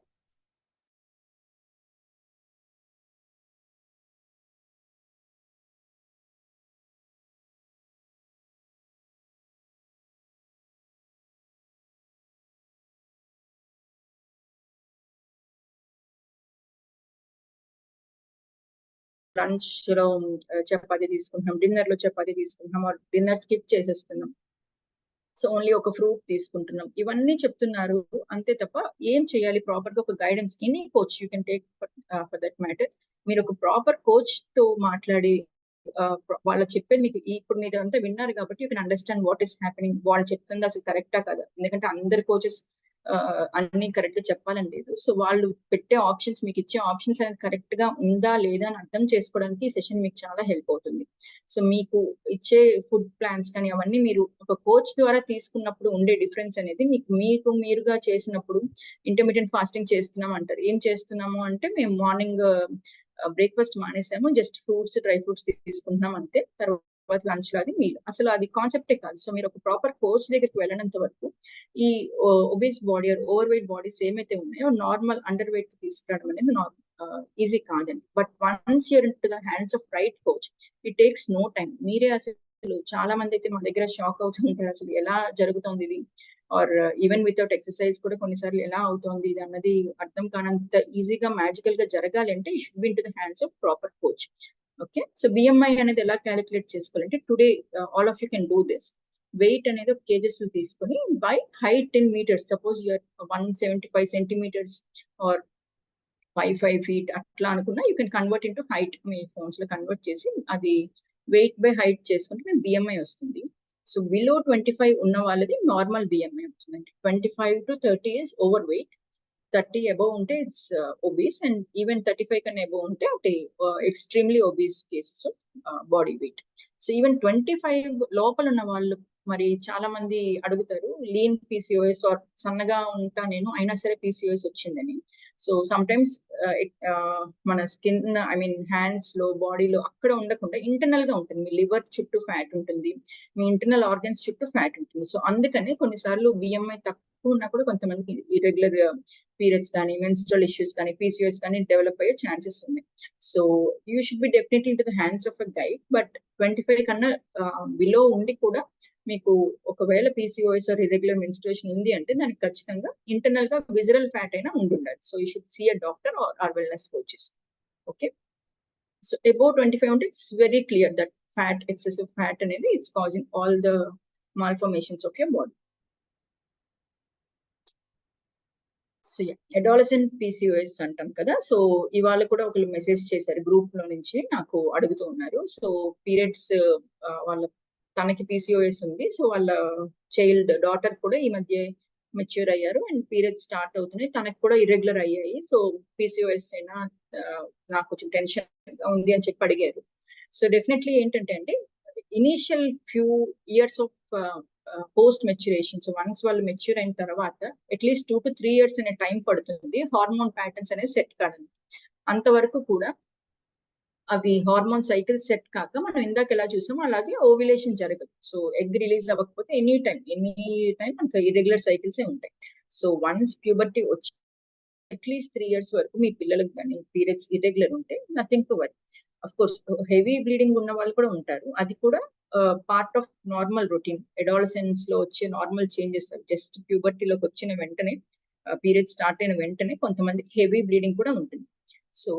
Lunch లో చపాతీ తీసుకుంటున్నాం, dinner లో చపాతీ తీసుకుంటున్నాం, dinner skip చేసేస్తున్నాం, so only ఒక fruit తీసుకుంటున్నాం, ఇవన్నీ చెప్తున్నారు అంతే తప్ప ఏం చేయాలి ప్రాపర్ గా ఒక guidance any coach you can take for that matter. మీరు ఒక ప్రాపర్ కోచ్ తో మాట్లాడి వాళ్ళు చెప్పేది మీకు ఇప్పుడు మీరు అంతా విన్నారు కాబట్టి you can understand what is happening. వాళ్ళు చెప్తుంది అసలు కరెక్టా కదా, ఎందుకంటే అందరు కోచెస్ అన్ని కరెక్ట్ గా చెప్పాలని లేదు. సో వాళ్ళు పెట్టే ఆప్షన్స్, మీకు ఇచ్చే ఆప్షన్స్ అనేది కరెక్ట్ గా ఉందా లేదా అని అర్థం చేసుకోవడానికి ఈ సెషన్ మీకు చాలా హెల్ప్ అవుతుంది. సో మీకు ఇచ్చే ఫుడ్ ప్లాన్స్ కానీ అవన్నీ మీరు ఒక కోచ్ ద్వారా తీసుకున్నప్పుడు ఉండే డిఫరెన్స్ అనేది మీకు మీరుగా చేసినప్పుడు ఇంటర్మీడియట్ ఫాస్టింగ్ చేస్తున్నాం అంటారు. ఏం చేస్తున్నాము అంటే మేము మార్నింగ్ బ్రేక్ఫాస్ట్ మానేసాము, జస్ట్ ఫ్రూట్స్ డ్రై ఫ్రూట్స్ తీసుకుంటున్నాం అంతే, తర్వాత లంచ్ లో అది మీల్, అసలు అది కాన్సెప్టే కాదు. సో మీరు ఒక ప్రాపర్ కోచ్ దగ్గరికి వెళ్ళినంత వరకు ఈ obese body overweight bodies ఏమైతే ఉన్నాయో నార్మల్ అండర్ వెయిట్ తీసుకురావడం అనేది ఈజీ కాదండి. But once you're into the hands of right coach it takes no time. మీరే అసలు చాలా మంది అయితే మా దగ్గర షాక్ అవుతుంటారు, అసలు ఎలా జరుగుతుంది ఇది, ఆర్ ఈవెన్ వితౌట్ ఎక్సర్సైజ్ కూడా కొన్నిసార్లు ఎలా అవుతుంది ఇది అన్నది అర్థం కానంత ఈజీగా మ్యాజికల్ గా జరగాలి అంటే you should be into the hands of proper coach. Okay. So BMI అనేది ఎలా క్యాలిక్యులేట్ చేసుకోవాలంటే today all of you can do this. Weight అనేది ఒక కేజెస్ లో తీసుకొని by height in metres, suppose you're 175 centimeters or 5 feet అట్లా అనుకున్నా you can convert into height, మీ ఫోన్స్ లో కన్వర్ట్ చేసి అది వెయిట్ బై హైట్ చేసుకుంటే బిఎంఐ వస్తుంది. సో బిలో 25 ఉన్న వాళ్ళది నార్మల్ బిఎంఐ అవుతుందండి. 25 to 30 is over weight, 30 above ఉంటే ఇట్స్ ఒబీస్, అండ్ ఈవెన్ 35 కన్నా అబౌవ్ ఉంటే అంటే extremely obese cases of body weight. So even 25 లోపల ఉన్న వాళ్ళు మరి చాలా మంది అడుగుతారు లీన్ పీసీఓఎస్ ఆర్ సన్నగా ఉంటా నేను అయినా సరే పీసీఓఎస్ వచ్చిందని. సో సమ్ టైమ్స్ మన స్కిన్ ఐ మీన్ హ్యాండ్స్ లో బాడీలో అక్కడ ఉండకుండా ఇంటర్నల్ గా ఉంటుంది, మీ లివర్ చుట్టూ ఫ్యాట్ ఉంటుంది, మీ ఇంటర్నల్ ఆర్గన్స్ చుట్టూ ఫ్యాట్ ఉంటుంది. సో అందుకని కొన్నిసార్లు బిఎంఐ తక్కువ ఉన్నా కూడా కొంతమందికి ఇర్రెగ్యులర్ పీరియడ్స్ కానీ మెన్స్ట్రల్ ఇష్యూస్ కానీ పీసీఓఎస్ కానీ డెవలప్ అయ్యే ఛాన్సెస్ ఉన్నాయి. So you should be definitely in to the hands of a guide. But 25 కన్నా బిలో ఉండి కూడా మీకు ఒకవేళ పీసీఓఎస్ ఆర్ ఇర్రెగ్యులర్ మెన్స్ట్రుయేషన్ ఉంది అంటే దానికి ఖచ్చితంగా ఇంటర్నల్ గా విజరల్ ఫ్యాట్ అయినా ఉండాలి. So you should see a doctor or wellness coaches. Okay. So above 25 ఉంటే it's very clear that fat, excessive fat అనేది it's causing all the malformations of your body. So adolescent PCOS అంటాం కదా. So ఇవాళ కూడా ఒకళ్ళు message చేశారు group లో నుంచి నాకు అడుగుతూ ఉన్నారు. సో పీరియడ్స్ వాళ్ళ తనకి పీసీఓఎస్ ఉంది, సో వాళ్ళ చైల్డ్ డాటర్ కూడా ఈ మధ్య మెచ్యూర్ అయ్యారు అండ్ పీరియడ్స్ స్టార్ట్ అవుతున్నాయి, తనకు కూడా ఇర్రెగ్యులర్ అయ్యాయి. సో పీసీఓఎస్ అయినా నాకు కొంచెం టెన్షన్ ఉంది అని చెప్పి అడిగారు. సో డెఫినెట్లీ ఏంటంటే అండి initial few years of post maturation, so once వాళ్ళు మెచ్యూర్ అయిన తర్వాత అట్లీస్ట్ 2 to 3 years అనే టైం పడుతుంది హార్మోన్ ప్యాటర్న్స్ అనేవి సెట్ కావడానికి. అంతవరకు కూడా అవి హార్మోన్ సైకిల్ సెట్ కాక మనం ఇందాక ఎలా చూసామో అలాగే ఓవ్యులేషన్ జరగదు. సో ఎగ్ రిలీజ్ అవ్వకపోతే ఎనీ టైం మనకు ఇర్రెగ్యులర్ సైకిల్సే ఉంటాయి. సో వన్స్ ప్యూబర్టీ వచ్చి అట్లీస్ట్ 3 years వరకు మీ పిల్లలకు కానీ పీరియడ్స్ ఇర్రెగ్యులర్ ఉంటే nothing to worry. Of course heavy bleeding ఉన్న వాళ్ళు కూడా ఉంటారు, అది కూడా part of normal routine. Adolescence లో వచ్చే నార్మల్ చేంజెస్, జస్ట్ ప్యూబర్టీలోకి వచ్చిన వెంటనే పీరియడ్ స్టార్ట్ అయిన వెంటనే కొంతమందికి హెవీ బ్లీడింగ్ కూడా ఉంటుంది. సో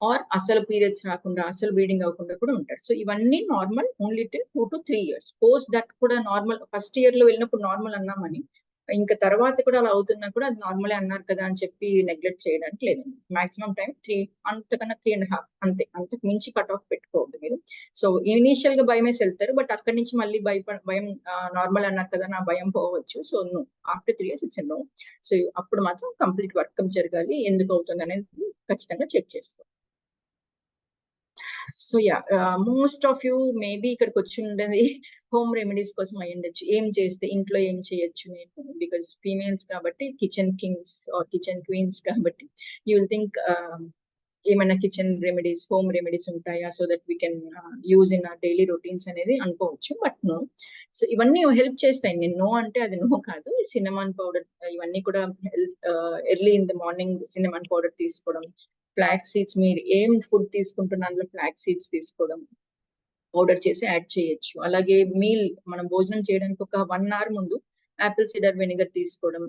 ఆర్ అసలు పీరియడ్స్ రాకుండా అసలు బ్లీడింగ్ అవ్వకుండా కూడా ఉంటారు. సో ఇవన్నీ normal only till 2 to 3 years. Post that కూడా నార్మల్. ఫస్ట్ ఇయర్ లో వెళ్ళినప్పుడు నార్మల్ అన్నామని ఇంకా తర్వాత కూడా అలా అవుతున్నా కూడా అది నార్మలే అన్నారు కదా అని చెప్పి నెగ్లెక్ట్ చేయడానికి లేదండి. మాక్సిమం టైం 3, అంతకన్నా 3.5 అంతే. అంతకు మించి కట్ ఆఫ్ పెట్టుకోవద్దు మీరు. సో ఇనీషియల్ గా భయమేసి వెళ్తారు, బట్ అక్కడి నుంచి మళ్ళీ భయం నార్మల్ అన్నారు కదా నా భయం పోవచ్చు. So no, after 3 years it's no. So అప్పుడు మాత్రం కంప్లీట్ వర్కప్ జరగాలి. ఎందుకు అవుతుంది అనేది ఖచ్చితంగా చెక్ చేసుకోవాలి. So yeah, most of you maybe ఇక్కడికి వచ్చి ఉండేది హోమ్ రెమెడీస్ కోసం అయి ఉండొచ్చు. ఏం చేస్తే ఇంట్లో ఏం చేయొచ్చు నేను, బికాస్ ఫీమేల్స్ కాబట్టి kitchen kings or kitchen queens కాబట్టి యూ విల్ థింక్ ఏమైనా కిచెన్ రెమెడీస్, హోమ్ రెమెడీస్ ఉంటాయా so that we can use in our daily routines అనేది అనుకోవచ్చు. బట్ నో, సో ఇవన్నీ హెల్ప్ చేస్తాయి. నేను నో అంటే అది నో కాదు. సినమన్ పౌడర్ ఇవన్నీ కూడా early in the morning cinnamon powder తీసుకోవడం, ఫ్లాక్స్ సీడ్స్, మీరు ఏం ఫుడ్ తీసుకుంటున్నా అందులో ఫ్లాక్స్ సీడ్స్ తీసుకోవడం, పౌడర్ చేసి యాడ్ చేయొచ్చు. అలాగే మీల్ మనం భోజనం చేయడానికి ఒక 1 hour ముందు యాపిల్ సిడర్ వెనిగర్ తీసుకోవడం,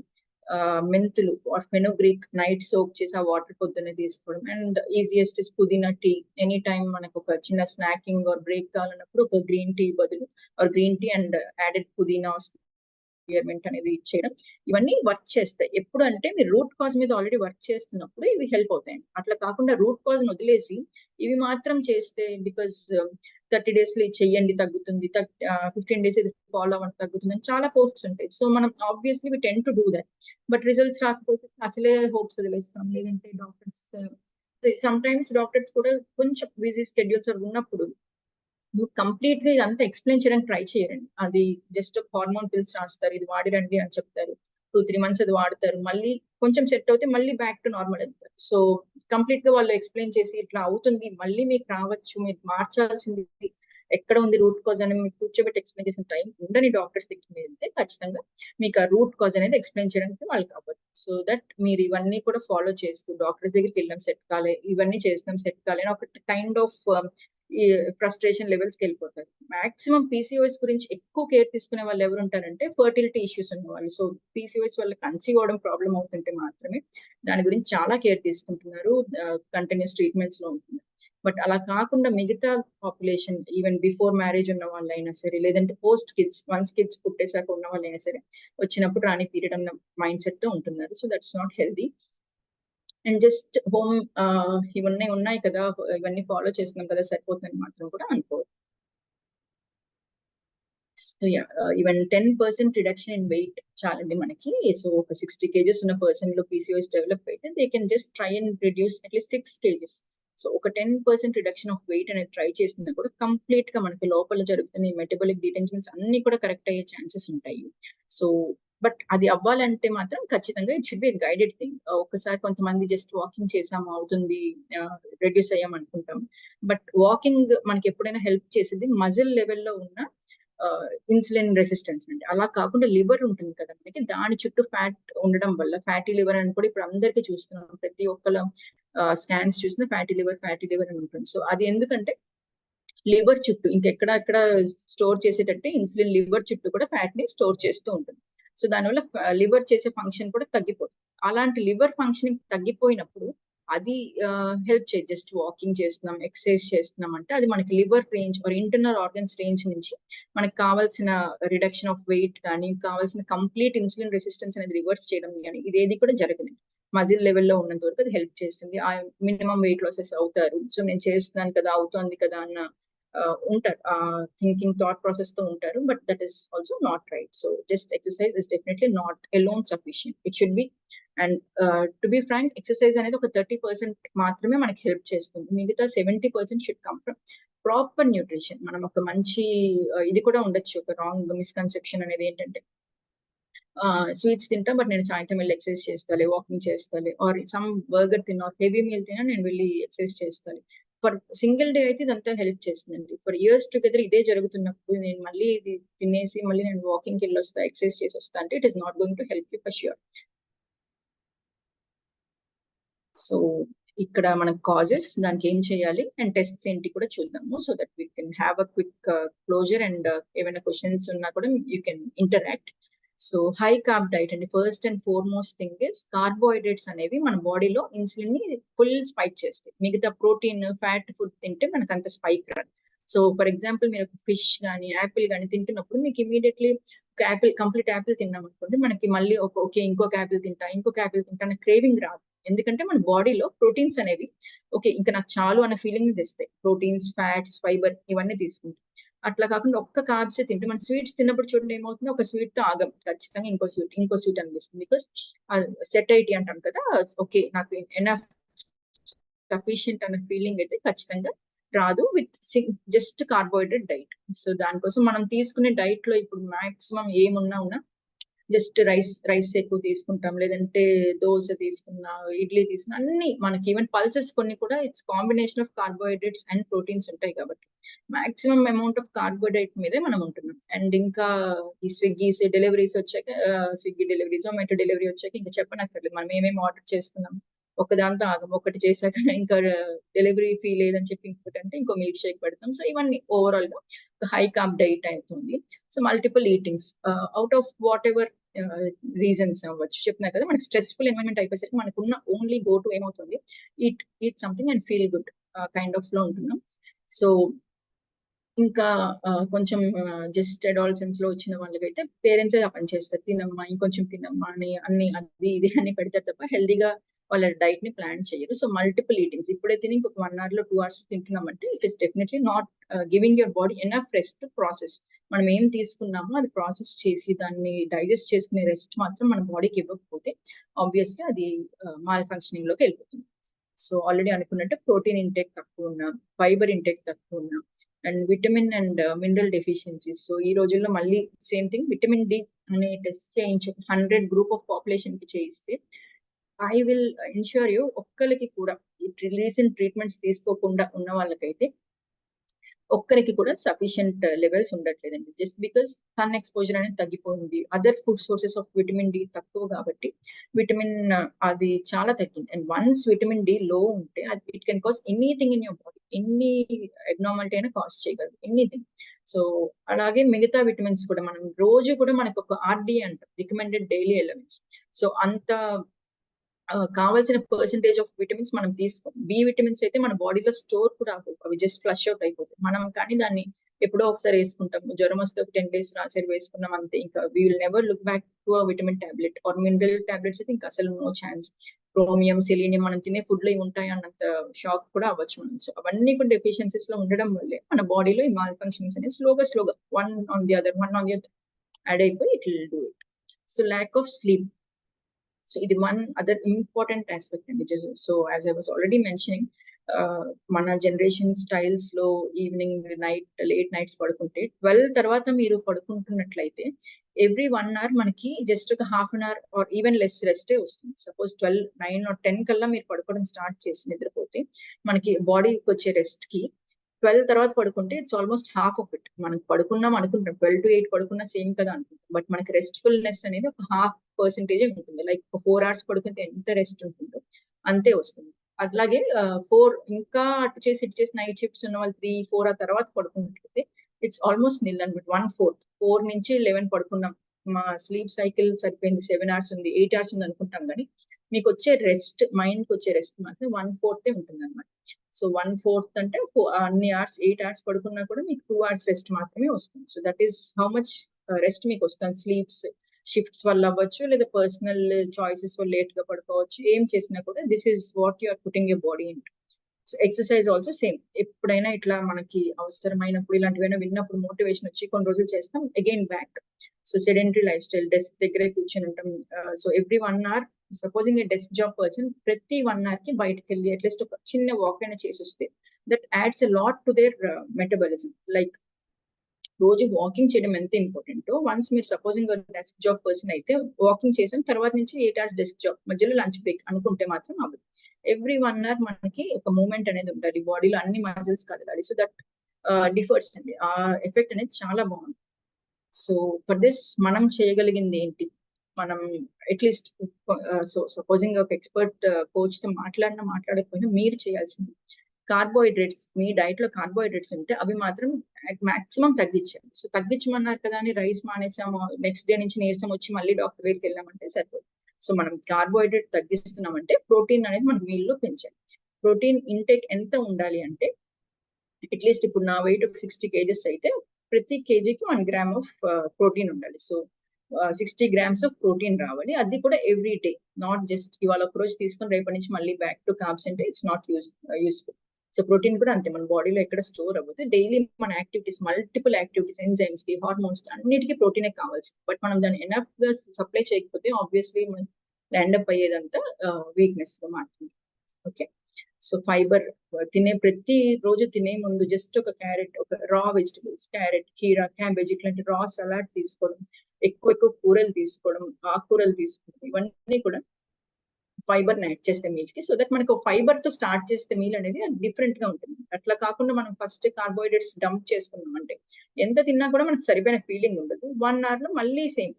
మెంతులు ఫెనోగ్రీక్ నైట్ సోక్ చేసి ఆ వాటర్ పొద్దున్నే తీసుకోవడం. అండ్ ఈజియెస్ట్ ఇస్ పుదీనా టీ. ఎనీ టైం మనకు ఒక చిన్న స్నాకింగ్ ఆర్ బ్రేక్ కావాలన్నప్పుడు ఒక గ్రీన్ టీ బదులు or green tea and added పుదీనా స్పియర్మెంట్ అనేది ఇచ్చేయడం. ఇవన్నీ వర్క్ చేస్తాయి. ఎప్పుడు అంటే మీరు రూట్ కాజ్ మీద ఆల్రెడీ వర్క్ చేస్తున్నప్పుడు ఇవి హెల్ప్ అవుతాయి. అట్లా కాకుండా రూట్ కాజ్ వదిలేసి ఇవి మాత్రం చేస్తే, బికాస్ 30 days లో చెయ్యండి తగ్గుతుంది, 15 days ఇది ఫాలో అవ్వండి తగ్గుతుంది అని చాలా పోస్ట్స్ ఉంటాయి. సో మనం obviously we tend to do that. But results రాకపోతే అసలే హోప్స్ వదిలేస్తాం. లేదంటే సమ్ టైమ్స్ డాక్టర్స్ కూడా కొంచెం బిజీ షెడ్యూల్స్ ఉన్నప్పుడు నువ్వు కంప్లీట్ గా ఇదంతా ఎక్స్ప్లెయిన్ చేయడానికి ట్రై చేయరండి. అది జస్ట్ హార్మోన్ పిల్స్ రాస్తారు, ఇది వాడిరండి అని చెప్తారు. 2-3 months అది వాడతారు, మళ్ళీ కొంచెం సెట్ అవుతే మళ్ళీ బ్యాక్ టు నార్మల్ వెళ్తారు. సో కంప్లీట్ గా వాళ్ళు ఎక్స్ప్లెయిన్ చేసి ఇట్లా అవుతుంది, మళ్ళీ మీకు రావచ్చు, మీరు మార్చాల్సింది ఎక్కడ ఉంది రూట్ కాజ్ అని మీకు కూర్చోబెట్టి ఎక్స్ప్లెయిన్ చేసిన టైం ఉండని డాక్టర్స్ దగ్గర వెళ్తే ఖచ్చితంగా మీకు ఆ రూట్ కాజ్ అనేది ఎక్స్ప్లెయిన్ చేయడానికి వాళ్ళకి అవ్వదు. సో దట్ మీరు ఇవన్నీ కూడా ఫాలో చేస్తూ డాక్టర్స్ దగ్గరికి వెళ్ళాం సెట్ కాలే, ఇవన్నీ చేస్తాం సెట్ కాలే అని ఒక కైండ్ ఆఫ్ ఈ ఫ్రస్ట్రేషన్ లెవెల్స్కి వెళ్ళిపోతారు. మాక్సిమం పీసీఓఎస్ గురించి ఎక్కువ కేర్ తీసుకునే వాళ్ళు ఎవరు ఉంటారంటే ఫర్టిలిటీ ఇష్యూస్ ఉన్న వాళ్ళు. సో పీసీఓఎస్ వల్ల కన్సీవ్ అవడం ప్రాబ్లం అవుతుంటే మాత్రమే దాని గురించి చాలా కేర్ తీసుకుంటున్నారు, కంటిన్యూస్ ట్రీట్మెంట్స్ లో ఉంటున్నారు. బట్ అలా కాకుండా మిగతా పాపులేషన్ ఈవెన్ బిఫోర్ మ్యారేజ్ ఉన్న వాళ్ళైనా సరే, లేదంటే పోస్ట్ కిడ్స్, వన్స్ కిడ్స్ పుట్టేశాక ఉన్న వాళ్ళైనా సరే వచ్చినప్పుడు రాని పీరియడ్ అన్న మైండ్ సెట్ తో ఉంటున్నారు. So that's not healthy. And just home ఇవన్నీ ఉన్నాయి కదా, ఇవన్నీ ఫాలో చేస్తున్నాం కదా సరిపోతుందని మాత్రం కూడా అనుకోవచ్చు. So yeah, even 10% reduction in weight చాలండి మనకి. సో ఒక 60 kgs ఉన్న పర్సన్ లో పీసీఓఎస్ డెవలప్ అయితే they can just try and reduce at least 6 kgs. So ఒక 10% రిడక్షన్ ఆఫ్ వెయిట్ అనేది ట్రై చేసినా కూడా కంప్లీట్ గా మనకి లోపల జరుగుతున్న మెటబాలిక్ డిటెన్షన్స్ అన్ని కూడా కరెక్ట్ అయ్యే ఛాన్సెస్ ఉంటాయి. సో బట్ అది అవ్వాలంటే మాత్రం ఖచ్చితంగా it should be guided thing. ఒకసారి కొంతమంది జస్ట్ వాకింగ్ చేసాము అవుతుంది, రెడ్యూస్ అయ్యాం అనుకుంటాం. బట్ వాకింగ్ మనకి ఎప్పుడైనా హెల్ప్ చేసేది మజిల్ లెవెల్లో ఉన్న ఇన్సులిన్ రెసిస్టెన్స్ అండి. అలా కాకుండా లివర్ ఉంటుంది కదా మనకి, దాని చుట్టూ ఫ్యాట్ ఉండడం వల్ల ఫ్యాటీ లివర్ అని కూడా ఇప్పుడు అందరికీ చూస్తున్నాం. ప్రతి ఒక్కళ్ళ స్కాన్స్ చూసిన ఫ్యాటీ లివర్ అని ఉంటుంది. సో అది ఎందుకంటే లివర్ చుట్టూ ఇంకెక్కడ స్టోర్ చేసేటట్టే ఇన్సులిన్ లివర్ చుట్టూ కూడా ఫ్యాట్ ని స్టోర్ చేస్తూ ఉంటుంది. సో దానివల్ల లివర్ చేసే ఫంక్షన్ కూడా తగ్గిపోతుంది. అలాంటి లివర్ ఫంక్షనింగ్ తగ్గిపోయినప్పుడు అది హెల్ప్ చేయదు. జస్ట్ వాకింగ్ చేస్తున్నాం, ఎక్సర్సైజ్ చేస్తున్నాం అంటే అది మనకి liver range or internal organs range నుంచి మనకి కావాల్సిన రిడక్షన్ ఆఫ్ వెయిట్ కానీ, కావాల్సిన కంప్లీట్ ఇన్సులిన్ రెసిస్టెన్స్ అనేది రివర్స్ చేయడం కానీ ఇదేది కూడా జరగదు. మజిల్ లెవెల్లో ఉన్నంత వరకు అది హెల్ప్ చేస్తుంది. ఆ మినిమం వెయిట్ లాసెస్ అవుతారు. సో నేను చేస్తున్నాను కదా, అవుతోంది కదా అన్న ఉంటారు, థింకింగ్ థాట్ ప్రాసెస్ తో ఉంటారు. But that is also not right. So just exercise is definitely not alone sufficient. It should be, and to be frank exercise అనేది ఒక 30% మాత్రమే మనకి హెల్ప్ చేస్తుంది. మిగతా 70% should come from proper nutrition. మనం ఒక మంచి ఇది కూడా ఉండొచ్చు, ఒక రాంగ్ మిస్కన్సెప్షన్ అనేది ఏంటంటే స్వీట్స్ తింటా బట్ నేను సాయంత్రం వెళ్ళి ఎక్సర్సైజ్ చేస్తాలి, వాకింగ్ చేస్తాలి, ఆర్ సమ్ బర్గర్ తిన్నా, హెవీ మీల్ తిన్నా నేను వెళ్ళి ఎక్సర్సైజ్ చేస్తాలి. ఫర్ సింగిల్ డే అయితే ఇదంతా హెల్ప్ చేస్తుందండి. ఫర్ ఇయర్స్ టుగెదర్ ఇదే జరుగుతున్నప్పుడు నేను మళ్ళీ ఇది తినేసి మళ్ళీ నేను వాకింగ్కి వెళ్ళి వస్తా, ఎక్సర్సైజ్ చేసి వస్తా అంటే it is not going to help you for sure. So ఇక్కడ మనకు కాజెస్, దానికి ఏం చేయాలి అండ్ టెస్ట్స్ ఏంటి కూడా చూద్దాము. So that we can have a quick closure and ఏమైనా క్వశ్చన్స్ ఉన్నా కూడా you can interact. So high carb diet అండి. First and foremost thing is carbohydrates అనేవి మన బాడీలో ఇన్సులిన్ ని ఫుల్ స్పైక్ చేస్తాయి. మిగతా ప్రోటీన్, ఫ్యాట్ ఫుడ్ తింటే మనకు అంత స్పైక్ రాదు. సో ఫర్ ఎగ్జాంపుల్ మీరు ఫిష్ కానీ, యాపిల్ కానీ తింటున్నప్పుడు మీకు ఇమీడియట్లీ యాపిల్ కంప్లీట్ యాపిల్ తిన్నాం అనుకోండి, మనకి మళ్ళీ ఓకే ఇంకొక యాపిల్ తింటా అనే క్రేవింగ్ రాదు. ఎందుకంటే మన బాడీలో ప్రోటీన్స్ అనేవి ఓకే ఇంకా నాకు చాలు అన్న ఫీలింగ్ తెస్తాయి. ప్రోటీన్స్, ఫ్యాట్స్, ఫైబర్ ఇవన్నీ తీసుకుంటాం. అట్లా కాకుండా ఒక్క కార్బ్స్ తింటే, మన స్వీట్స్ తిన్నప్పుడు చూడండి ఏమవుతుంది, ఒక స్వీట్ తో ఆగం, ఖచ్చితంగా ఇంకో స్వీట్ అనిపిస్తుంది. బికాస్ సెటైటీ అంటాం కదా, ఓకే నాకు ఎనఫ్ సఫిషియంట్ అనే ఫీలింగ్ అయితే ఖచ్చితంగా రాదు with just carbohydrate diet. So దానికోసం మనం తీసుకునే డైట్ లో ఇప్పుడు మాక్సిమం ఏమున్నా జస్ట్ రైస్ ఎక్కువ తీసుకుంటాం, లేదంటే దోశ తీసుకున్నా, ఇడ్లీ తీసుకున్నా, అన్ని మనకి ఈవెన్ పల్సెస్ కొన్ని కూడా it's combination of carbohydrates and proteins ఉంటాయి కాబట్టి మాక్సిమం అమౌంట్ ఆఫ్ కార్బోహైడ్రేట్ మీదే మనం ఉంటున్నాం. అండ్ ఇంకా ఈ స్విగ్గీస్ డెలివరీస్ వచ్చాక, స్విగ్గీ డెలివరీ, జొమాటో డెలివరీ వచ్చాక ఇంకా చెప్పనక్కర్లేదు, మనం ఏమేమి ఆర్డర్ చేస్తున్నాం. ఒకదాంతో ఆగం, ఒకటి చేశాక ఇంకా డెలివరీ ఫీ లేదని చెప్పి ఇంకోటి అంటే ఇంకో మిల్క్ షేక్ పెడతాం. సో ఇవన్నీ ఓవరాల్ గా హై కార్బ్ డైట్ అవుతుంది. So multiple eatings out of what ever reasons అవ్వచ్చు. చెప్పినా కదా, మనకి స్ట్రెస్ఫుల్ ఎన్వైరన్మెంట్ అయిపోయేసరికి మనకున్న ఓన్లీ గో టు ఏమవుతుంది, eat something and feel good kind of లో ఉంటున్నాం. సో ఇంకా కొంచెం జస్ట్ అడాలసెన్స్ లో వచ్చిన వాళ్ళకైతే పేరెంట్స్ ఆ పని చేస్తారు, తినమ్మా ఇంకొంచెం తినమ్మా అని అన్ని అది ఇది అని పెడతారు తప్ప హెల్దీగా వాళ్ళ డైట్ ని ప్లాన్ చేయరు. సో మల్టిపుల్ ఈటింగ్స్ ఇప్పుడే తిని ఇంకొక 1 hour లో 2 hours తింటున్నామంటే it is definitely not giving your body enough rest to process. మనం ఏం తీసుకున్నామో అది ప్రాసెస్ చేసి దాన్ని డైజెస్ట్ చేసుకునే రెస్ట్ మాత్రం మన బాడీకి ఇవ్వకపోతే ఆబ్వియస్లీ అది మాల్ ఫంక్షనింగ్ లోకి వెళ్ళిపోతుంది. సో ఆల్రెడీ అనుకున్నట్టు ప్రోటీన్ ఇంటేక్ తక్కువ ఉన్నా, ఫైబర్ ఇంటేక్ తక్కువ ఉన్నా, and vitamin and mineral deficiencies. So ఈ రోజుల్లో మళ్ళీ సేమ్ థింగ్, విటమిన్ డి అనే టెస్ట్ చేయించి 100 గ్రూప్ ఆఫ్ పాపులేషన్ కి చేయిస్తే ఐ విల్ ఇన్ష్యూర్ యూ ఒక్కరికి కూడా రీసెంట్ ట్రీట్మెంట్స్ తీసుకోకుండా ఉన్న వాళ్ళకైతే ఒక్కరికి కూడా సఫిషియంట్ లెవెల్స్ ఉండట్లేదండి. జస్ట్ బికాస్ సన్ ఎక్స్పోజర్ అనేది తగ్గిపోయింది, other food sources of vitamin D తక్కువ కాబట్టి విటమిన్ అది చాలా తగ్గింది. అండ్ వన్స్ విటమిన్ డి లో ఉంటే అది it can cause anything in your body, ఎన్ని అబ్నార్మాలిటీ అయినా కాజ్ చేయగలదు, ఎనీథింగ్. సో అలాగే మిగతా విటమిన్స్ కూడా మనం రోజు కూడా మనకు ఒక ఆర్డి అంటాం, రికమెండెడ్ డైలీ ఎలిమెంట్స్. సో అంత కావాల్సిన పర్సెంటేజ్ ఆఫ్ విటమిన్స్ మనం తీసుకోం. బి విటమిన్స్ అయితే మన బాడీలో స్టోర్ కూడా అవ్వవు, అవి జస్ట్ ఫ్లష్ అవుట్ అయిపోతాయి. మనం కానీ దాన్ని ఎప్పుడో ఒకసారి వేసుకుంటాం, జ్వరం వస్తే ఒక 10 days రాసేది వేసుకున్నాం అంతే. ఇంకా we will never look back to a vitamin tablet or mineral tablets అయితే ఇంకా అసలు నో ఛాన్స్. క్రోమియం, సెలీనియం మనం తినే ఫుడ్ లో ఉంటాయి అన్నంత షాక్ కూడా అవ్వచ్చు మనం. సో అవన్నీ కూడా డెఫిషియన్సీస్ లో ఉండడం వల్లే మన బాడీలో ఈ మాల్ ఫంక్షన్స్ అనేది స్లోగా one on the other add అయిపోయి it will do it. So lack of sleep, so ఇది వన్ అదర్ ఇంపార్టెంట్ ఆస్పెక్ట్ అండి. So as I was already mentioning, మన జనరేషన్ స్టైల్స్ లో ఈవినింగ్ లేట్ నైట్స్ పడుకుంటే 12 తర్వాత మీరు పడుకుంటున్నట్లయితే ఎవ్రీ 1 hour మనకి జస్ట్ ఒక ½ an hour or even less రెస్టే వస్తుంది. సపోజ్ 12, 9 or 10 కల్లా మీరు పడుకోవడం స్టార్ట్ చేసి నిద్రపోతే మనకి బాడీకి వచ్చే రెస్ట్ కి 12 తర్వాత పడుకుంటే it's almost half of it. మనం పడుకున్నాం అనుకుంటాం 12 to 8 పడుకున్నా సేమ్ కదా అనుకుంటాం, బట్ మనకి రెస్ట్ఫుల్నెస్ అనేది ఒక 0.5% ఉంటుంది. లైక్ 4 hours పడుకుంటే ఎంత రెస్ట్ ఉంటుందో అంతే వస్తుంది. అట్లాగే 4 ఇంకా అటు చేసి ఇటు చేసి నైట్ షిఫ్ట్స్ ఉన్న వాళ్ళు 3, 4 ఆ తర్వాత పడుకున్నట్లయితే ఇట్స్ ఆల్మోస్ట్ నిల్ అనమాట. 1/4, 4 నుంచి 11 పడుకున్నాం, మా స్లీప్ సైకిల్ సరిపోయింది, 7 hours ఉంది, 8 hours ఉంది అనుకుంటాం, కానీ మీకు వచ్చే రెస్ట్, మైండ్ కి వచ్చే రెస్ట్ మాత్రం 1/4 ఉంటుంది అనమాట. సో 1/4 అంటే అన్ని అవర్స్ 8 hours పడుకున్నా కూడా మీకు 2 hours రెస్ట్ మాత్రమే వస్తుంది. So that is how much rest మీకు వస్తుంది. స్లీప్స్ షిఫ్ట్స్ వల్ల అవ్వచ్చు, లేదా పర్సనల్ చాయిసెస్ వల్ల లేట్ గా పడుకోవచ్చు, ఏం చేసినా కూడా this is what you are putting your body in. So exercise also same. ఎప్పుడైనా ఇట్లా మనకి అవసరమైనప్పుడు ఇలాంటివైనా విన్నప్పుడు మోటివేషన్ వచ్చి కొన్ని రోజులు చేస్తాం, again back. So sedentary life style, desk దగ్గరే కూర్చొని ఉంటాం. సో ఎవ్రీ 1 hour, సపోజింగ్ ఏ డెస్క్ జాబ్ పర్సన్ ప్రతి 1 hour కి బయటకు వెళ్ళి అట్లీస్ట్ ఒక చిన్న వాక్ అయినా చేసి వస్తే that ads a lot to their metabolism. Like రోజు వాకింగ్ చేయడం ఎంత ఇంపార్టెంట్. వన్స్ మీరు సపోజింగ్ డెస్క్ జాబ్ పర్సన్ అయితే వాకింగ్ చేసాం, తర్వాత నుంచి 8 hours డెస్క్ జాబ్, మధ్యలో లంచ్ బ్రేక్ అనుకుంటే మాత్రం అవ్వదు. ఎవ్రీ 1 hour మనకి ఒక మూమెంట్ అనేది ఉండాలి, బాడీలో అన్ని మజిల్స్ కదలాలి. సో దట్ డిఫర్స్ అండి, ఆ ఎఫెక్ట్ అనేది చాలా బాగుంది. సో ఫర్ దిస్ మనం చేయగలిగింది ఏంటి, మనం అట్లీస్ట్ సో సపోజింగ్ ఒక ఎక్స్పర్ట్ కోచ్ తో మాట్లాడకపోయినా మీరు చేయాల్సింది కార్బోహైడ్రేట్స్, మీ డైట్ లో కార్బోహైడ్రేట్స్ ఉంటే అవి మాత్రం మాక్సిమం తగ్గించాలి. సో తగ్గించమన్నారు కదా అని రైస్ మానేసాము, నెక్స్ట్ డే నుంచి నీరసం వచ్చి మళ్ళీ డాక్టర్ దగ్గరికి వెళ్ళామంటే సరిపోదు. సో మనం కార్బోహైడ్రేట్ తగ్గిస్తున్నామంటే ప్రోటీన్ అనేది మన మీల్ లో పెంచాలి. ప్రోటీన్ ఇంటేక్ ఎంత ఉండాలి అంటే అట్లీస్ట్ ఇప్పుడు నా వెయిట్ ఒక 60 kgs అయితే ప్రతి కేజీకి 1 గ్రామ్ ఆఫ్ ప్రోటీన్ ఉండాలి. సో 60 grams ఆఫ్ ప్రోటీన్ రావాలి. అది కూడా ఎవ్రీ డే, నాట్ జస్ట్ ఇవాళ ఒక రోజు తీసుకొని రేపటి నుంచి మళ్ళీ బ్యాక్ టు కార్బ్స్ అంటే it's not useful. So protein కూడా అంతే, మన బాడీలో ఎక్కడ స్టోర్ అవ్వదు. డైలీ మన యాక్టివిటీస్, మల్టిపుల్ యాక్టివిటీస్, ఎంజైమ్స్ కి, హార్మోన్స్ కి అన్నిటికీ ప్రోటీనే కావాల్సింది. బట్ మనం దాన్ని ఎనఫ్ గా సప్లై చేయకపోతే ఆబ్వియస్లీ మనం ల్యాండప్ అయ్యేదంతా వీక్నెస్ లో మారుతుంది. ఓకే, సో ఫైబర్ ప్రతి రోజు తినే ముందు జస్ట్ ఒక క్యారెట్, ఒక రా వెజిటబుల్స్, క్యారెట్, కీరా, క్యాబేజ్ ఇట్లాంటి రా సలాడ్ తీసుకోవడం, ఎక్కువ కూరలు తీసుకోవడం, ఆకుకూరలు తీసుకోవడం, ఇవన్నీ కూడా ఫైబర్ యాడ్ చేస్తే మీల్ కి. సో దట్ మనకు ఫైబర్ తో స్టార్ట్ చేస్తే మీల్ అనేది అది డిఫరెంట్ గా ఉంటుంది. అట్లా కాకుండా మనం ఫస్ట్ కార్బోహైడ్రేట్స్ డంప్ చేసుకున్నాం అంటే ఎంత తిన్నా కూడా మనకు సరిపోయిన ఫీలింగ్ ఉండదు. 1 hour లో మళ్ళీ సేమ్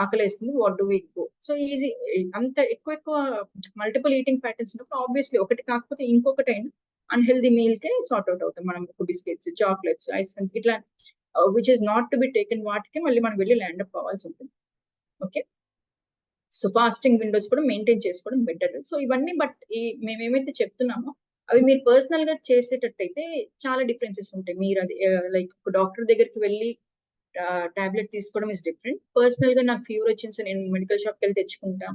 ఆకలేస్తుంది, what do we go. So easy, అంత ఎక్కువ మల్టిపుల్ ఈటింగ్ ప్యాటర్న్స్ ఉన్నప్పుడు ఆబ్వియస్లీ ఒకటి కాకపోతే ఇంకొకటి అయినా అన్హెల్దీ మీల్ కే సార్ట్ అవుట్ అవుతాం. మనం బిస్కెట్స్, చాక్లెట్స్, ఐస్ క్రీమ్స్ ఇట్లా which is not to be taken, వాటికి మళ్ళీ మనం వెళ్ళి ల్యాండప్ అవ్వాల్సి ఉంటుంది. ఓకే, సో ఫాస్టింగ్ విండోస్ కూడా మెయింటైన్ చేసుకోవడం బెటర్. సో ఇవన్నీ బట్ మేము ఏమైతే చెప్తున్నామో అవి మీరు పర్సనల్ గా చేసేటట్టయితే చాలా డిఫరెన్సెస్ ఉంటాయి. మీరు అది లైక్ డాక్టర్ దగ్గరికి వెళ్ళి టాబ్లెట్ తీసుకోవడం ఇస్ డిఫరెంట్. పర్సనల్ గా నాకు ఫీవర్ వచ్చింది, సో నేను మెడికల్ షాప్కి వెళ్ళి తెచ్చుకుంటా,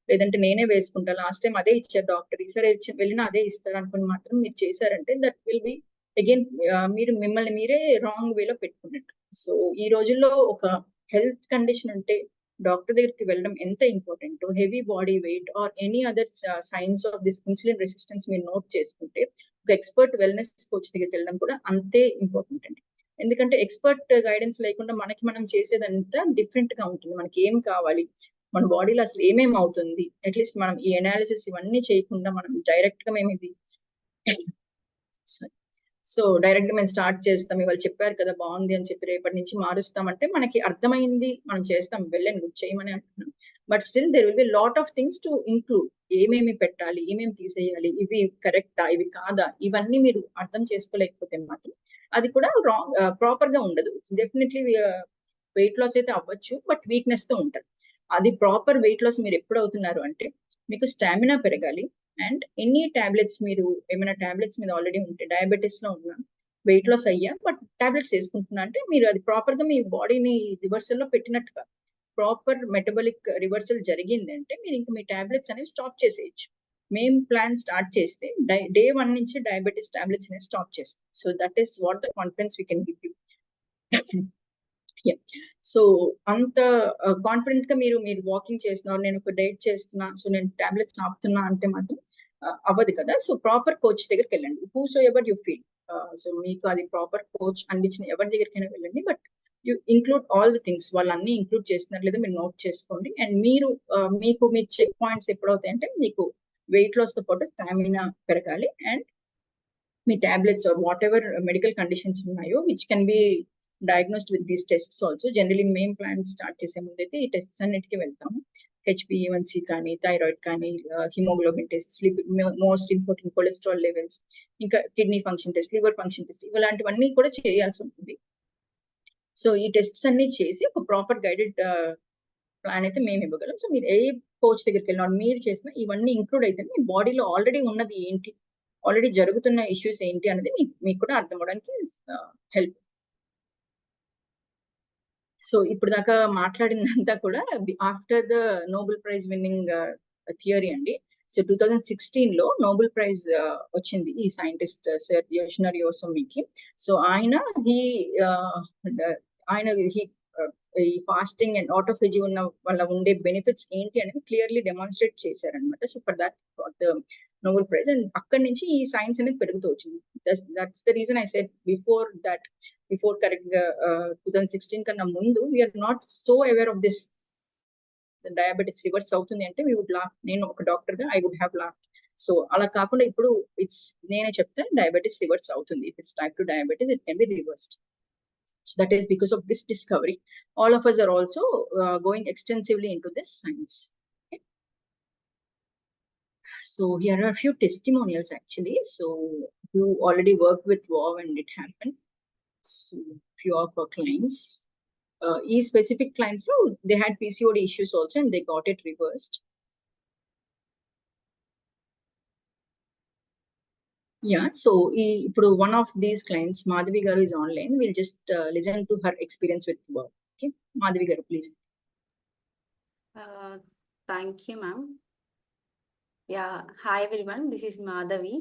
లేదంటే నేనే వేసుకుంటా, లాస్ట్ టైం అదే ఇచ్చారు డాక్టర్, ఈసారి వెళ్ళినా అదే ఇస్తారు అనుకుని మాత్రం మీరు చేశారంటే దట్ విల్ బి అగైన్ మీరు మిమ్మల్ని మీరే రాంగ్ వేలో పెట్టుకున్నట్టు. సో ఈ రోజుల్లో ఒక హెల్త్ కండిషన్ ఉంటే డాక్టర్ దగ్గరికి వెళ్ళడం ఎంత important, heavy body weight or any other science of this insulin resistance మీరు నోట్ చేసుకుంటే ఒక ఎక్స్పర్ట్ వెల్నెస్ కోచ్ దగ్గరికి వెళ్ళడం కూడా అంతే ఇంపార్టెంట్ అండి. ఎందుకంటే ఎక్స్పర్ట్ గైడెన్స్ లేకుండా మనకి మనం చేసేదంతా డిఫరెంట్ గా ఉంటుంది. మనకి ఏం కావాలి, మన బాడీలో అసలు ఏమేమి అవుతుంది, అట్లీస్ట్ మనం ఈ అనాలిసిస్ ఇవన్నీ చేయకుండా మనం డైరెక్ట్ గా మేము ఇది సో డైరెక్ట్ గా మేము స్టార్ట్ చేస్తాం, ఇవాళ చెప్పారు కదా బాగుంది అని చెప్పి రేపటి నుంచి మారుస్తామంటే మనకి అర్థమైంది, మనం చేస్తాం, వెళ్ళండి గుడ్ చేయమని అంటున్నాం. But still there will be lot of things to include. ఏమేమి పెట్టాలి, ఏమేమి తీసేయాలి, ఇవి కరెక్టా, ఇవి కాదా, ఇవన్నీ మీరు అర్థం చేసుకోలేకపోతే మాత్రం అది కూడా రాంగ్, ప్రాపర్ గా ఉండదు. డెఫినెట్లీ వెయిట్ లాస్ అయితే అవ్వచ్చు, బట్ వీక్నెస్ తో ఉంటారు. అది ప్రాపర్ వెయిట్ లాస్ మీరు ఎప్పుడు అవుతున్నారు అంటే మీకు స్టామినా పెరగాలి. అండ్ ఎన్ని టాబ్లెట్స్, మీరు ఏమైనా టాబ్లెట్స్ మీద ఆల్రెడీ ఉంటే, డయాబెటీస్ లో ఉన్నా, వెయిట్ లాస్ అయ్యా బట్ టాబ్లెట్స్ వేసుకుంటున్నా అంటే మీరు అది ప్రాపర్ గా మీ బాడీని రివర్సల్ లో పెట్టినట్టుగా, ప్రాపర్ మెటబాలిక్ రివర్సల్ జరిగింది అంటే మీరు ఇంకా మీ టాబ్లెట్స్ అనేవి స్టాప్ చేసేయచ్చు. మేము ప్లాన్ స్టార్ట్ చేస్తే డే 1 నుంచి డయాబెటీస్ టాబ్లెట్స్ అనేవి స్టాప్ చేస్తాం. So that is what the confidence we can give you. So అంత కాన్ఫిడెంట్ గా మీరు వాకింగ్ చేస్తున్నారు, నేను ఒక డైట్ చేస్తున్నా, సో నేను టాబ్లెట్స్ ఆపుతున్నా అంటే మాత్రం అవ్వదు కదా. సో ప్రాపర్ కోచ్ దగ్గరికి వెళ్ళండి, who so ever you feel. So మీకు అది ప్రాపర్ కోచ్ అనిపించిన ఎవరి దగ్గరికైనా వెళ్ళండి, but you include all the things. వాళ్ళు అన్ని ఇంక్లూడ్ చేస్తున్నారు లేదా మీరు నోట్ చేసుకోండి. అండ్ మీరు మీకు మీ చెక్ పాయింట్స్ ఎప్పుడవుతాయంటే మీకు వెయిట్ లాస్ తో పాటు స్టామినా పెరగాలి అండ్ మీ tablets or whatever medical conditions ఉన్నాయో which can be diagnosed with these tests also. Generally మేము ప్లాన్ స్టార్ట్ చేసే ముందు అయితే ఈ టెస్ట్స్ అన్నిటికీ వెళ్తాము. HbA1c కానీ, థైరాయిడ్ కానీ, haemoglobin test, most important cholesterol levels, ఇంకా kidney function test, liver function test, ఇలాంటివన్నీ కూడా చేయాల్సి ఉంటుంది. సో ఈ టెస్ట్స్ అన్ని చేసి ఒక ప్రాపర్ గైడెడ్ ప్లాన్ అయితే మేము ఇవ్వగలం. సో మీరు ఏ కోచ్ దగ్గరికి వెళ్ళినా మీరు చేసిన ఇవన్నీ ఇంక్లూడ్ అయితే మీ బాడీలో ఆల్రెడీ ఉన్నది ఏంటి, ఆల్రెడీ జరుగుతున్న ఇష్యూస్ ఏంటి అనేది మీకు కూడా అర్థం అవడానికి హెల్ప్. సో ఇప్పుడు దాకా మాట్లాడిందంతా కూడా after the Nobel prize winnowing theory అండి. సో 2016 లో నోబెల్ ప్రైజ్ వచ్చింది ఈ సైంటిస్ట్ సర్ యోషినరి ఓసుమికి. సో ఆయన ఈ ఫాస్టింగ్ అండ్ ఆటోఫేజీ ఉన్న వల్ల ఉండే బెనిఫిట్స్ ఏంటి అనేది క్లియర్లీ డెమాన్స్ట్రేట్ చేశారనమాట. So for that Nobel prize. And అక్కడి నుంచి ఈ సైన్స్ అనేది పెరుగుతూ వచ్చింది. That's the reason I said before correct గా 2016 కన్నా ముందు we're not so aware of this diabetes reverse అవుతుంది అంటే వీ వుడ్ లాఫ్. నేను ఒక డాక్టర్ గా ఐ వుడ్ హ్యావ్ లాఫ్. సో అలా కాకుండా ఇప్పుడు నేనే చెప్తే డయాబెటీస్ రివర్స్ అవుతుంది. If it's type 2 diabetes, it can be reversed. So that is because of this discovery. All of us are also going extensively into this science. Okay. So here are a few testimonials actually. So who already worked with WOW and it happened. So few of our clients. These specific clients, they had PCOD issues also and they got it reversed. Yeah, so ఇప్పుడు one of these clients, Madhavi garu, is online. We'll just listen to her experience with work. Okay, Madhavi garu, please. Thank you, ma'am. Yeah, hi everyone. This is Madhavi.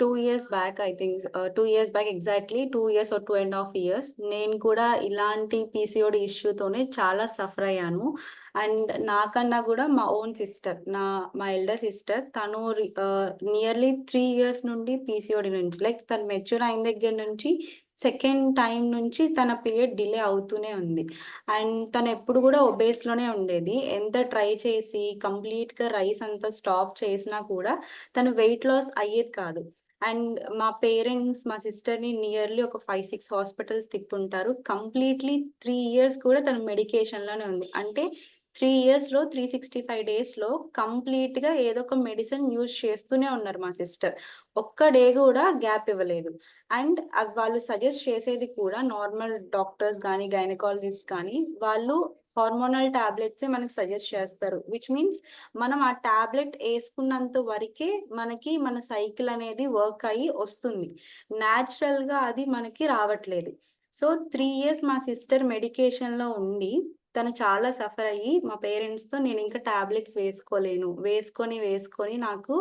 2 years back, I think, 2 years back, exactly 2 years or 2.5 years, నేను కూడా ఇలాంటి PCOD ఇష్యూతోనే చాలా suffer అయ్యాను. And నాకన్నా కూడా మా own sister, మా elder sister, తను నియర్లీ 3 years నుండి PCOD నుంచి, లైక్ తను మెచ్యూర్ అయిన దగ్గర నుంచి సెకండ్ టైం నుంచి తన పీరియడ్ డిలే అవుతూనే ఉంది. అండ్ తను ఎప్పుడు కూడా ఒబేస్లోనే ఉండేది. ఎంత ట్రై చేసి కంప్లీట్గా రైస్ అంతా స్టాప్ చేసినా కూడా తను వెయిట్ లాస్ అయ్యేది కాదు. అండ్ మా పేరెంట్స్, మా సిస్టర్ని నియర్లీ ఒక 5-6 హాస్పిటల్స్ తిప్పుంటారు. కంప్లీట్లీ 3 years కూడా తను మెడికేషన్లోనే ఉంది. అంటే 3 yearsలో 365 daysలో కంప్లీట్గా ఏదో ఒక మెడిసిన్ యూజ్ చేస్తూనే ఉన్నారు మా సిస్టర్. ఒక్క డే కూడా గ్యాప్ ఇవ్వలేదు. అండ్ వాళ్ళు సజెస్ట్ చేసేది కూడా నార్మల్ డాక్టర్స్ కానీ గైనకాలజిస్ట్ కానీ వాళ్ళు హార్మోనల్ టాబ్లెట్సే మనకి సజెస్ట్ చేస్తారు. విచ్ మీన్స్ మనం ఆ టాబ్లెట్ వేసుకున్నంత వరకే మనకి మన సైకిల్ అనేది వర్క్ అయ్యి వస్తుంది. న్యాచురల్గా అది మనకి రావట్లేదు. సో 3 years మా సిస్టర్ మెడికేషన్లో ఉండి తను చాలా సఫర్ అయ్యి మా పేరెంట్స్తో నేను ఇంకా టాబ్లెట్స్ వేసుకోలేను, వేసుకొని నాకు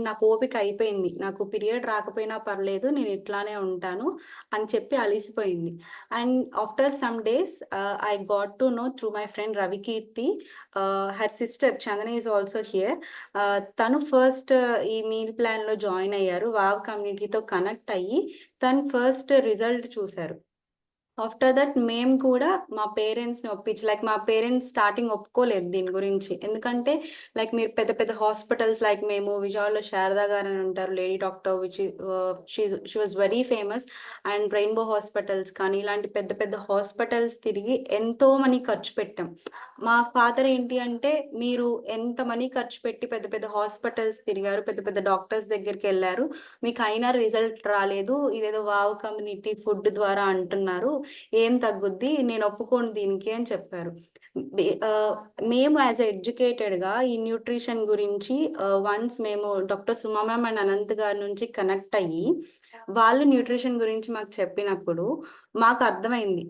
నాకు ఓపిక అయిపోయింది, నాకు పీరియడ్ రాకపోయినా పర్లేదు, నేను ఇట్లానే ఉంటాను అని చెప్పి అలిసిపోయింది. And after some days I got to know through my friend Ravikeerthi, her sister Chandana is also here. తను ఫస్ట్ ఈ మీల్ ప్లాన్లో జాయిన్ అయ్యారు, వావ్ కమ్యూనిటీతో కనెక్ట్ అయ్యి తను ఫస్ట్ రిజల్ట్ చూశారు. ఆఫ్టర్ దట్ మేము కూడా మా పేరెంట్స్ని ఒప్పించి, లైక్ మా పేరెంట్స్ స్టార్టింగ్ ఒప్పుకోలేదు దీని గురించి. ఎందుకంటే లైక్ మీరు పెద్ద పెద్ద హాస్పిటల్స్, లైక్ మేము విజయవాడలో శారదా గారు అని ఉంటారు lady doctor, which she was very famous. And rainbow hospitals కానీ ఇలాంటి పెద్ద పెద్ద హాస్పిటల్స్ తిరిగి ఎంతో మనీ ఖర్చు పెట్టాం. మా ఫాదర్ ఏంటి అంటే, మీరు ఎంత మనీ ఖర్చు పెట్టి పెద్ద పెద్ద హాస్పిటల్స్ తిరిగారు, పెద్ద పెద్ద డాక్టర్స్ దగ్గరికి వెళ్ళారు, మీకు అయినా రిజల్ట్ రాలేదు, ఇదేదో వావ్ కమ్యూనిటీ ఫుడ్ ద్వారా అంటున్నారు, ఏం తగ్గుద్ది, నేను ఒప్పుకోను దీనికి అని చెప్పారు. మేము యాజ్ ఎడ్యుకేటెడ్గా ఈ న్యూట్రిషన్ గురించి వన్స్ మేము doctor Suma ma'am and Anant గారి నుంచి కనెక్ట్ అయ్యి వాళ్ళు న్యూట్రిషన్ గురించి మాకు చెప్పినప్పుడు మాకు అర్థమైంది,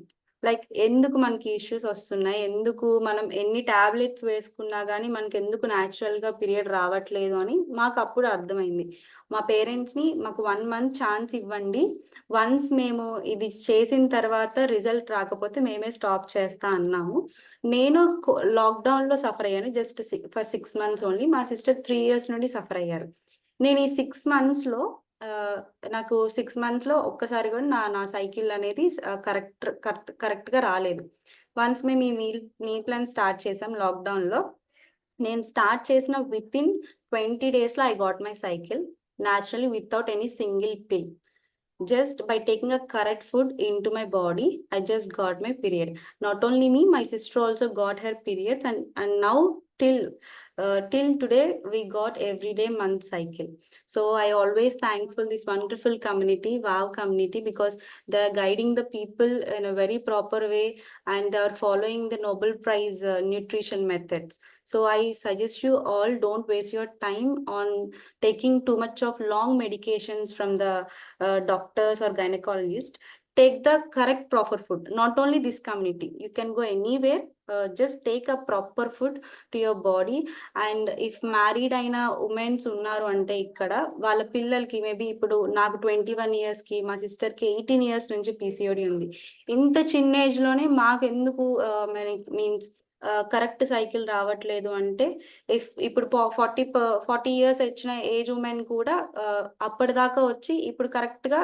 లైక్ ఎందుకు మనకి ఇష్యూస్ వస్తున్నాయి, ఎందుకు మనం ఎన్ని టాబ్లెట్స్ వేసుకున్నా కానీ మనకి ఎందుకు న్యాచురల్గా పీరియడ్ రావట్లేదు అని మాకు అప్పుడు అర్థమైంది. మా పేరెంట్స్ని మాకు 1 month ఛాన్స్ ఇవ్వండి, వన్స్ మేము ఇది చేసిన తర్వాత రిజల్ట్ రాకపోతే మేమే స్టాప్ చేస్తా అన్నాము. నేను లాక్డౌన్లో సఫర్ అయ్యాను, జస్ట్ ఫర్ 6 months ఓన్లీ. మా సిస్టర్ 3 years నుండి సఫర్ అయ్యారు. నేను ఈ 6 monthsలో నాకు 6 monthsలో ఒక్కసారి కూడా నా సైకిల్ అనేది కరెక్ట్గా రాలేదు. వన్స్ మేము ఈ మీల్ ప్లాన్ స్టార్ట్ చేసాం లాక్డౌన్లో, నేను స్టార్ట్ చేసిన వితిన్ 20 daysలో I got my cycle naturally without any single pill. Just by taking a correct food into my body, I just got my period. Not only me, my sister also got her periods, and now till today we got everyday month cycle. So I always thankful this wonderful community, wow community, because they are guiding the people in a very proper way and they are following the Nobel Prize nutrition methods. So I suggest you all, don't waste your time on taking too much of long medications from the doctors or gynecologists. Take the correct proper food. Not only this community, you can go anywhere, just take a proper food to your body. And if married అయిన women's ఉన్నారు అంటే ఇక్కడ వాళ్ళ పిల్లలకి maybe ఇప్పుడు నాకు 21 yearsకి, మా సిస్టర్కి 18 years నుంచి PCOD ఉంది. ఇంత చిన్న ఏజ్లోనే మాకు ఎందుకు మీన్స్ కరెక్ట్ సైకిల్ రావట్లేదు అంటే, ఇప్పుడు 40 years వచ్చిన ఏజ్ ఉమెన్ కూడా అప్పటిదాకా వచ్చి ఇప్పుడు కరెక్ట్గా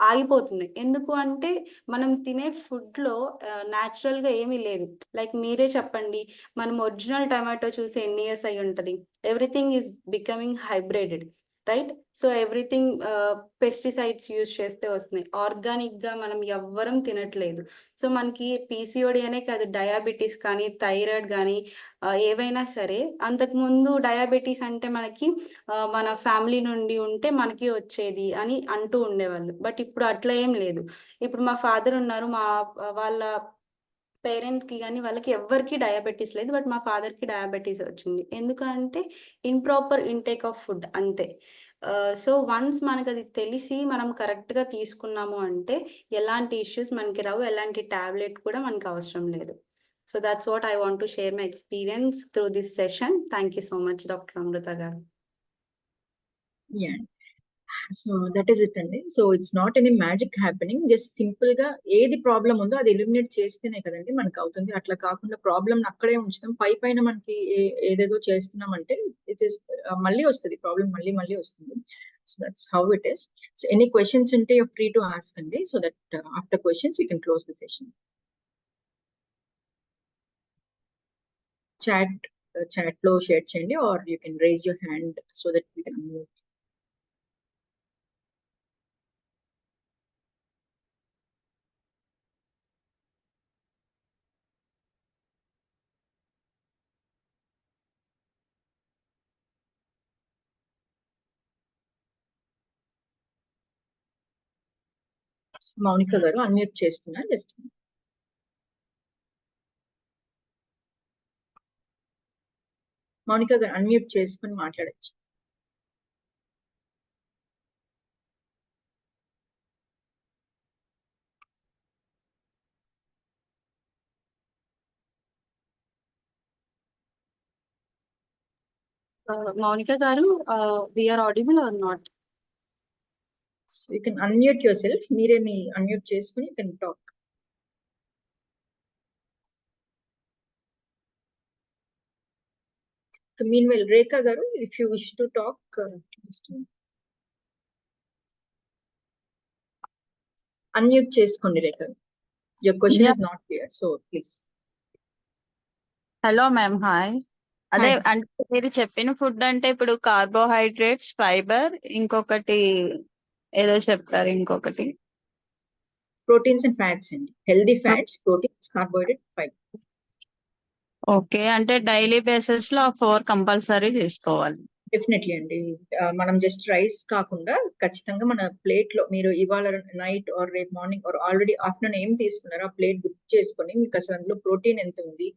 ఆగిపోతుంది. ఎందుకు అంటే మనం తినే ఫుడ్లో న్యాచురల్గా ఏమీ లేదు. లైక్ మీరే చెప్పండి, మనం ఒరిజినల్ టమాటో చూసి ఎన్ని ఇయర్స్ అయి ఉంటుంది? Everything is becoming hybrided, right? So everything pesticides use చేస్తే వస్తున్నాయి. ఆర్గానిక్గా మనం ఎవ్వరం తినట్లేదు. సో మనకి PCOD అనే కాదు, డయాబెటీస్ కానీ థైరాయిడ్ కానీ ఏవైనా సరే, అంతకుముందు డయాబెటీస్ అంటే మనకి మన ఫ్యామిలీ నుండి ఉంటే మనకి వచ్చేది అని అంటూ ఉండేవాళ్ళు. బట్ ఇప్పుడు అట్లా ఏం లేదు. ఇప్పుడు మా ఫాదర్ ఉన్నారు, వాళ్ళ పేరెంట్స్కి కానీ వాళ్ళకి ఎవ్వరికి డయాబెటీస్ లేదు, బట్ మా ఫాదర్కి డయాబెటీస్ వచ్చింది. ఎందుకంటే ఇంప్రాపర్ ఇంటేక్ ఆఫ్ ఫుడ్, అంతే. సో వన్స్ మనకది తెలిసి మనం కరెక్ట్‌గా తీసుకున్నాము అంటే, ఎలాంటి ఇష్యూస్ మనకి రావు. ఎలాంటి టాబ్లెట్ కూడా మనకు అవసరం లేదు. So that's what I want to share my experience through this session. Thank you so much doctor Amrita గారు. Yeah. So that is it అండి. So it's not any magic happening. Just simple గా ఏది problem ఉందో అది eliminate చేస్తేనే కదండి మనకు అవుతుంది. అట్లా కాకుండా ప్రాబ్లం అక్కడే ఉంచుతాం. పైన మనకి ఏదేదో చేస్తున్నామంటే ఇట్ ఇస్ మళ్ళీ వస్తుంది ప్రాబ్లం, మళ్ళీ మళ్ళీ వస్తుంది. So that's how it is. So any questions ఉంటే యూ ఫ్రీ టు ఆస్క్ అండి. So that after questions we can close the session. Chat లో షేర్ చేయండి or you can raise your hand so that we can unmute. Mounika గారు unmute చేస్తున్నా just. Mounika గారు unmute చేసుకుని మాట్లాడచ్చు. మౌనిక గారు, we are audible or not? So you can unmute yourself. మీరే మీ అన్మ్యూట్ చేసుకుని you can talk. Meanwhile, Rekha garu, if you wish to talk, just unmute చేసుకోండి Rekha. Your question Yeah. is not clear, so please. Hello ma'am, hi. అదే Hi. అంటే మీరు చెప్పిన food అంటే ఇప్పుడు కార్బోహైడ్రేట్స్, ఫైబర్, ఇంకొకటి ఏదో చెప్తారు ఇంకొకటి. Proteins and fats అండి. Healthy fats, proteins, carbohydrate, fiber. Okay, అంటే డైలీ బేసిస్ లో 4 కంపల్సరీ తీసుకోవాలి. డెఫినెట్లీ అండి. మనం జస్ట్ రైస్ కాకుండా ఖచ్చితంగా మన ప్లేట్ లో మీరు ఇవాళ నైట్ ఆర్ రేపు మార్నింగ్ ఆర్ ఆల్రెడీ ఆఫ్టర్నూన్ ఏం తీసుకున్నారో ఆ ప్లేట్ గుర్తు చేసుకొని మీకు అసలు అందులో ప్రోటీన్ ఎంత ఉంది,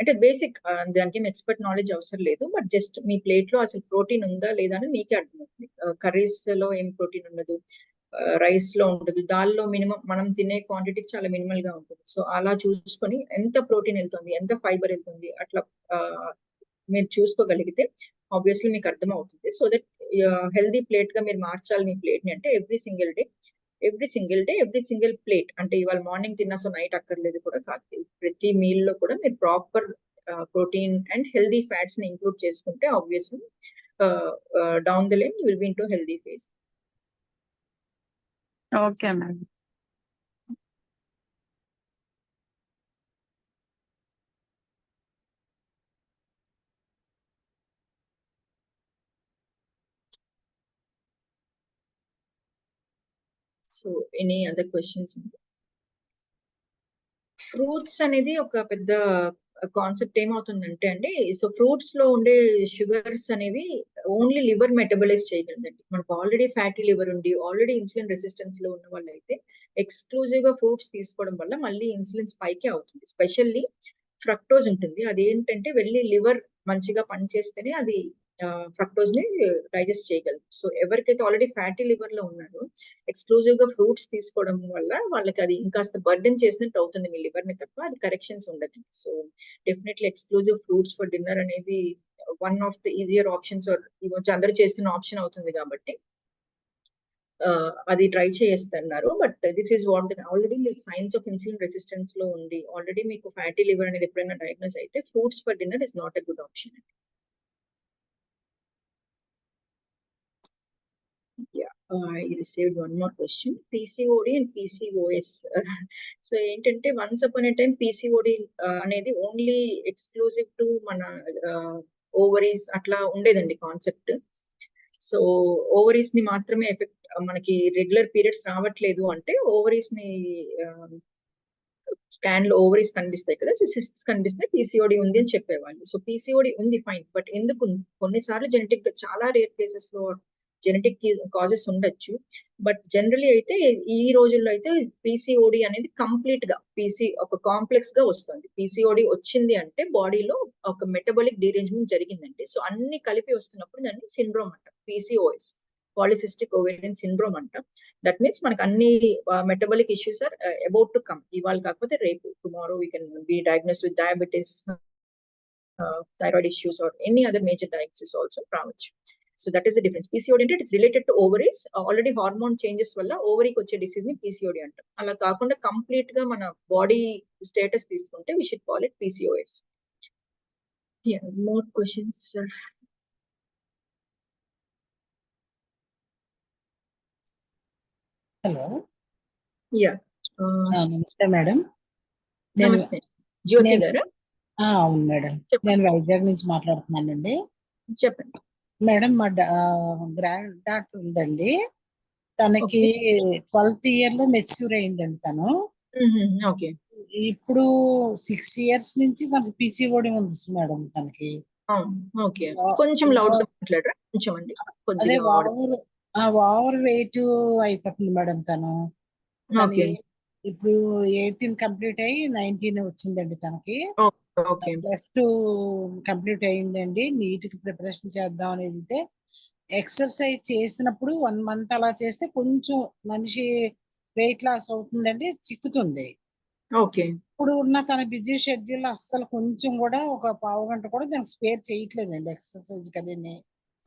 అంటే బేసిక్, దానికి ఏం ఎక్స్పర్ట్ నాలెడ్జ్ అవసరం లేదు. బట్ జస్ట్ మీ ప్లేట్ లో అసలు ప్రోటీన్ ఉందా లేదా అని మీకే అర్థమవుతుంది. కర్రీస్ లో ఏం ప్రోటీన్ ఉండదు, రైస్ లో ఉండదు, దానిలో మినిమం మనం తినే క్వాంటిటీ చాలా మినిమల్ గా ఉంటుంది. సో అలా చూసుకొని ఎంత ప్రోటీన్ వెళ్తుంది, ఎంత ఫైబర్ వెళ్తుంది, అట్లా మీరు చూసుకోగలిగితే ఆబ్వియస్లీ మీకు అర్థం అవుతుంది. సో దట్ హెల్దీ ప్లేట్ గా మీరు మార్చాలి మీ ప్లేట్ ని అంటే every single day every single plate అంటే ఇవాళ మార్నింగ్ తిన్నా సో నైట్ అక్కర్లేదు కూడా కాదు. ప్రతి మీల్ లో కూడా మీరు proper protein and healthy fats ని ఇంక్లూడ్ చేసుకుంటే obviously down the line you will be into healthy phase. Okay ma'am. So any other questions? Fruits అనేది ఒక పెద్ద కాన్సెప్ట్ ఏమవుతుందంటే అండి, సో ఫ్రూట్స్ లో ఉండే షుగర్స్ అనేవి ఓన్లీ లివర్ మెటబలైజ్ చేయగలదండి. మనకు ఆల్రెడీ ఫ్యాటీ లివర్ ఉండి ఆల్రెడీ ఇన్సులిన్ రెసిస్టెన్స్ లో ఉన్న వాళ్ళు అయితే ఎక్స్క్లూజివ్ గా ఫ్రూట్స్ తీసుకోవడం వల్ల మళ్ళీ ఇన్సులిన్ స్పైకే అవుతుంది. స్పెషల్లీ ఫ్రక్టోజ్ ఉంటుంది, అదేంటంటే వెళ్ళి లివర్ మంచిగా పనిచేస్తేనే అది ఫ్రక్టోజ్ ని డైజెస్ట్ చేయగలదు. సో ఎవరికైతే ఆల్రెడీ ఫ్యాటీ లివర్ లో ఉన్నారో ఎక్స్క్లూజివ్ గా ఫ్రూట్స్ తీసుకోవడం వల్ల వాళ్ళకి అది ఇంకాస్త బర్డెన్ చేసినట్టు అవుతుంది మీ లివర్ ని తప్ప అది కరెక్షన్స్ ఉండదు. So definitely exclusive fruits for dinner అనేది one of the easier options ఈ మధ్య అందరూ చేస్తున్న ఆప్షన్ అవుతుంది కాబట్టి అది ట్రై చేస్తున్నారు. But this is what already మీకు సైన్స్ ఆఫ్ ఇన్సులిన్ రెసిస్టెన్స్ లో ఉంది, ఆల్రెడీ మీకు ఫ్యాటీ లివర్ అనేది ఎప్పుడైనా డయాగ్నోస్ అయితే fruits for dinner is not a good option. Yeah, I received one more question. PCOD and PCOS. So ఏంటంటే once upon a time PCOD అనేది only exclusive to మన ovaries అట్లా ఉండేదండి concept. So ovaries ని మాత్రమే effect, మనకి regular periods రావట్లేదు అంటే ఓవరీస్ ని స్కాన్ లో ఓవరీస్ కనిపిస్తాయి కదా, సో సిస్ట్స్ కనిపిస్తాయి, PCOD ఉంది అని చెప్పేవాళ్ళు. సో PCOD ఉంది ఫైన్, బట్ ఎందుకు ఉంది? కొన్నిసార్లు జెనెటిక్ గా చాలా రేర్ కేసెస్ లో జెనెటిక్ కాజెస్ ఉండొచ్చు. బట్ జనరలీ అయితే ఈ రోజుల్లో అయితే PCOD అనేది కంప్లీట్ గా ఒక కాంప్లెక్స్ గా వస్తుంది. PCOD వచ్చింది అంటే బాడీలో ఒక మెటబాలిక్ డిరేంజ్మెంట్ జరిగిందంటే, సో అన్ని కలిపి వస్తున్నప్పుడు దాన్ని సిండ్రోమ్ అంటారు, PCOS. పాలిసిస్టిక్ ఓవేరియన్ సిండ్రోమ్ అంట. దట్ మీన్స్ మనకు అన్ని metabolic issues or about to come. ఇవాళ కాకపోతే రేపు tomorrow we can be diagnosed with diabetes, thyroid issues or any other major diagnosis also రావచ్చు. So that is the difference. PCOD అంటే it's related to ovaries. Already hormone changes వల్ల ఓవరీకి వచ్చే disease ని PCOD అంటాం. అలా కాకుండా కంప్లీట్ గా మన బాడీ స్టేటస్ తీసుకుంటే we should call it PCOS. Yeah, more questions, sir. Hello Yeah. నమస్తే మేడం. నమస్తే జ్యోతి నేను- గారు అవును మేడం, చెప్పండి. నేను వైజాగ్ నుంచి మాట్లాడుతున్నానండి. చెప్పండి. మేడం మా గ్రాండ్ డాటర్ ఉందండి, తనకి 12th ఇయర్ లో మెచ్యూర్ అయిందండి. తను ఓకే ఇప్పుడు 6 years నుంచి తనకి పిసిఓడి ఉంది మేడం. తనకి ఓకే కొంచెం లౌడ్ గా మాట్లాడరా కొంచెం అండి అదే కొద్దిగా ఓవర్ వెయిట్ అయిపోతుంది మేడం. తను ఓకే ఇప్పుడు 18 కంప్లీట్ అయ్యి 19 వచ్చిందండి తనకి. ఓకే +2 కంప్లీట్ అయిందండి. నీట్ కి ప్రిపరేషన్ చేద్దాం అనేది అయితే ఎక్సర్సైజ్ చేసినప్పుడు 1 month అలా చేస్తే కొంచెం మనిషి వెయిట్ లాస్ అవుతుందండి, చిక్కుతుంది. ఓకే ఇప్పుడు ఉన్న తన బిజీ షెడ్యూల్ అస్సలు కొంచెం కూడా ఒక పావు గంట కూడా దానికి స్పేర్ చేయట్లేదండి ఎక్సర్సైజ్ కదండి.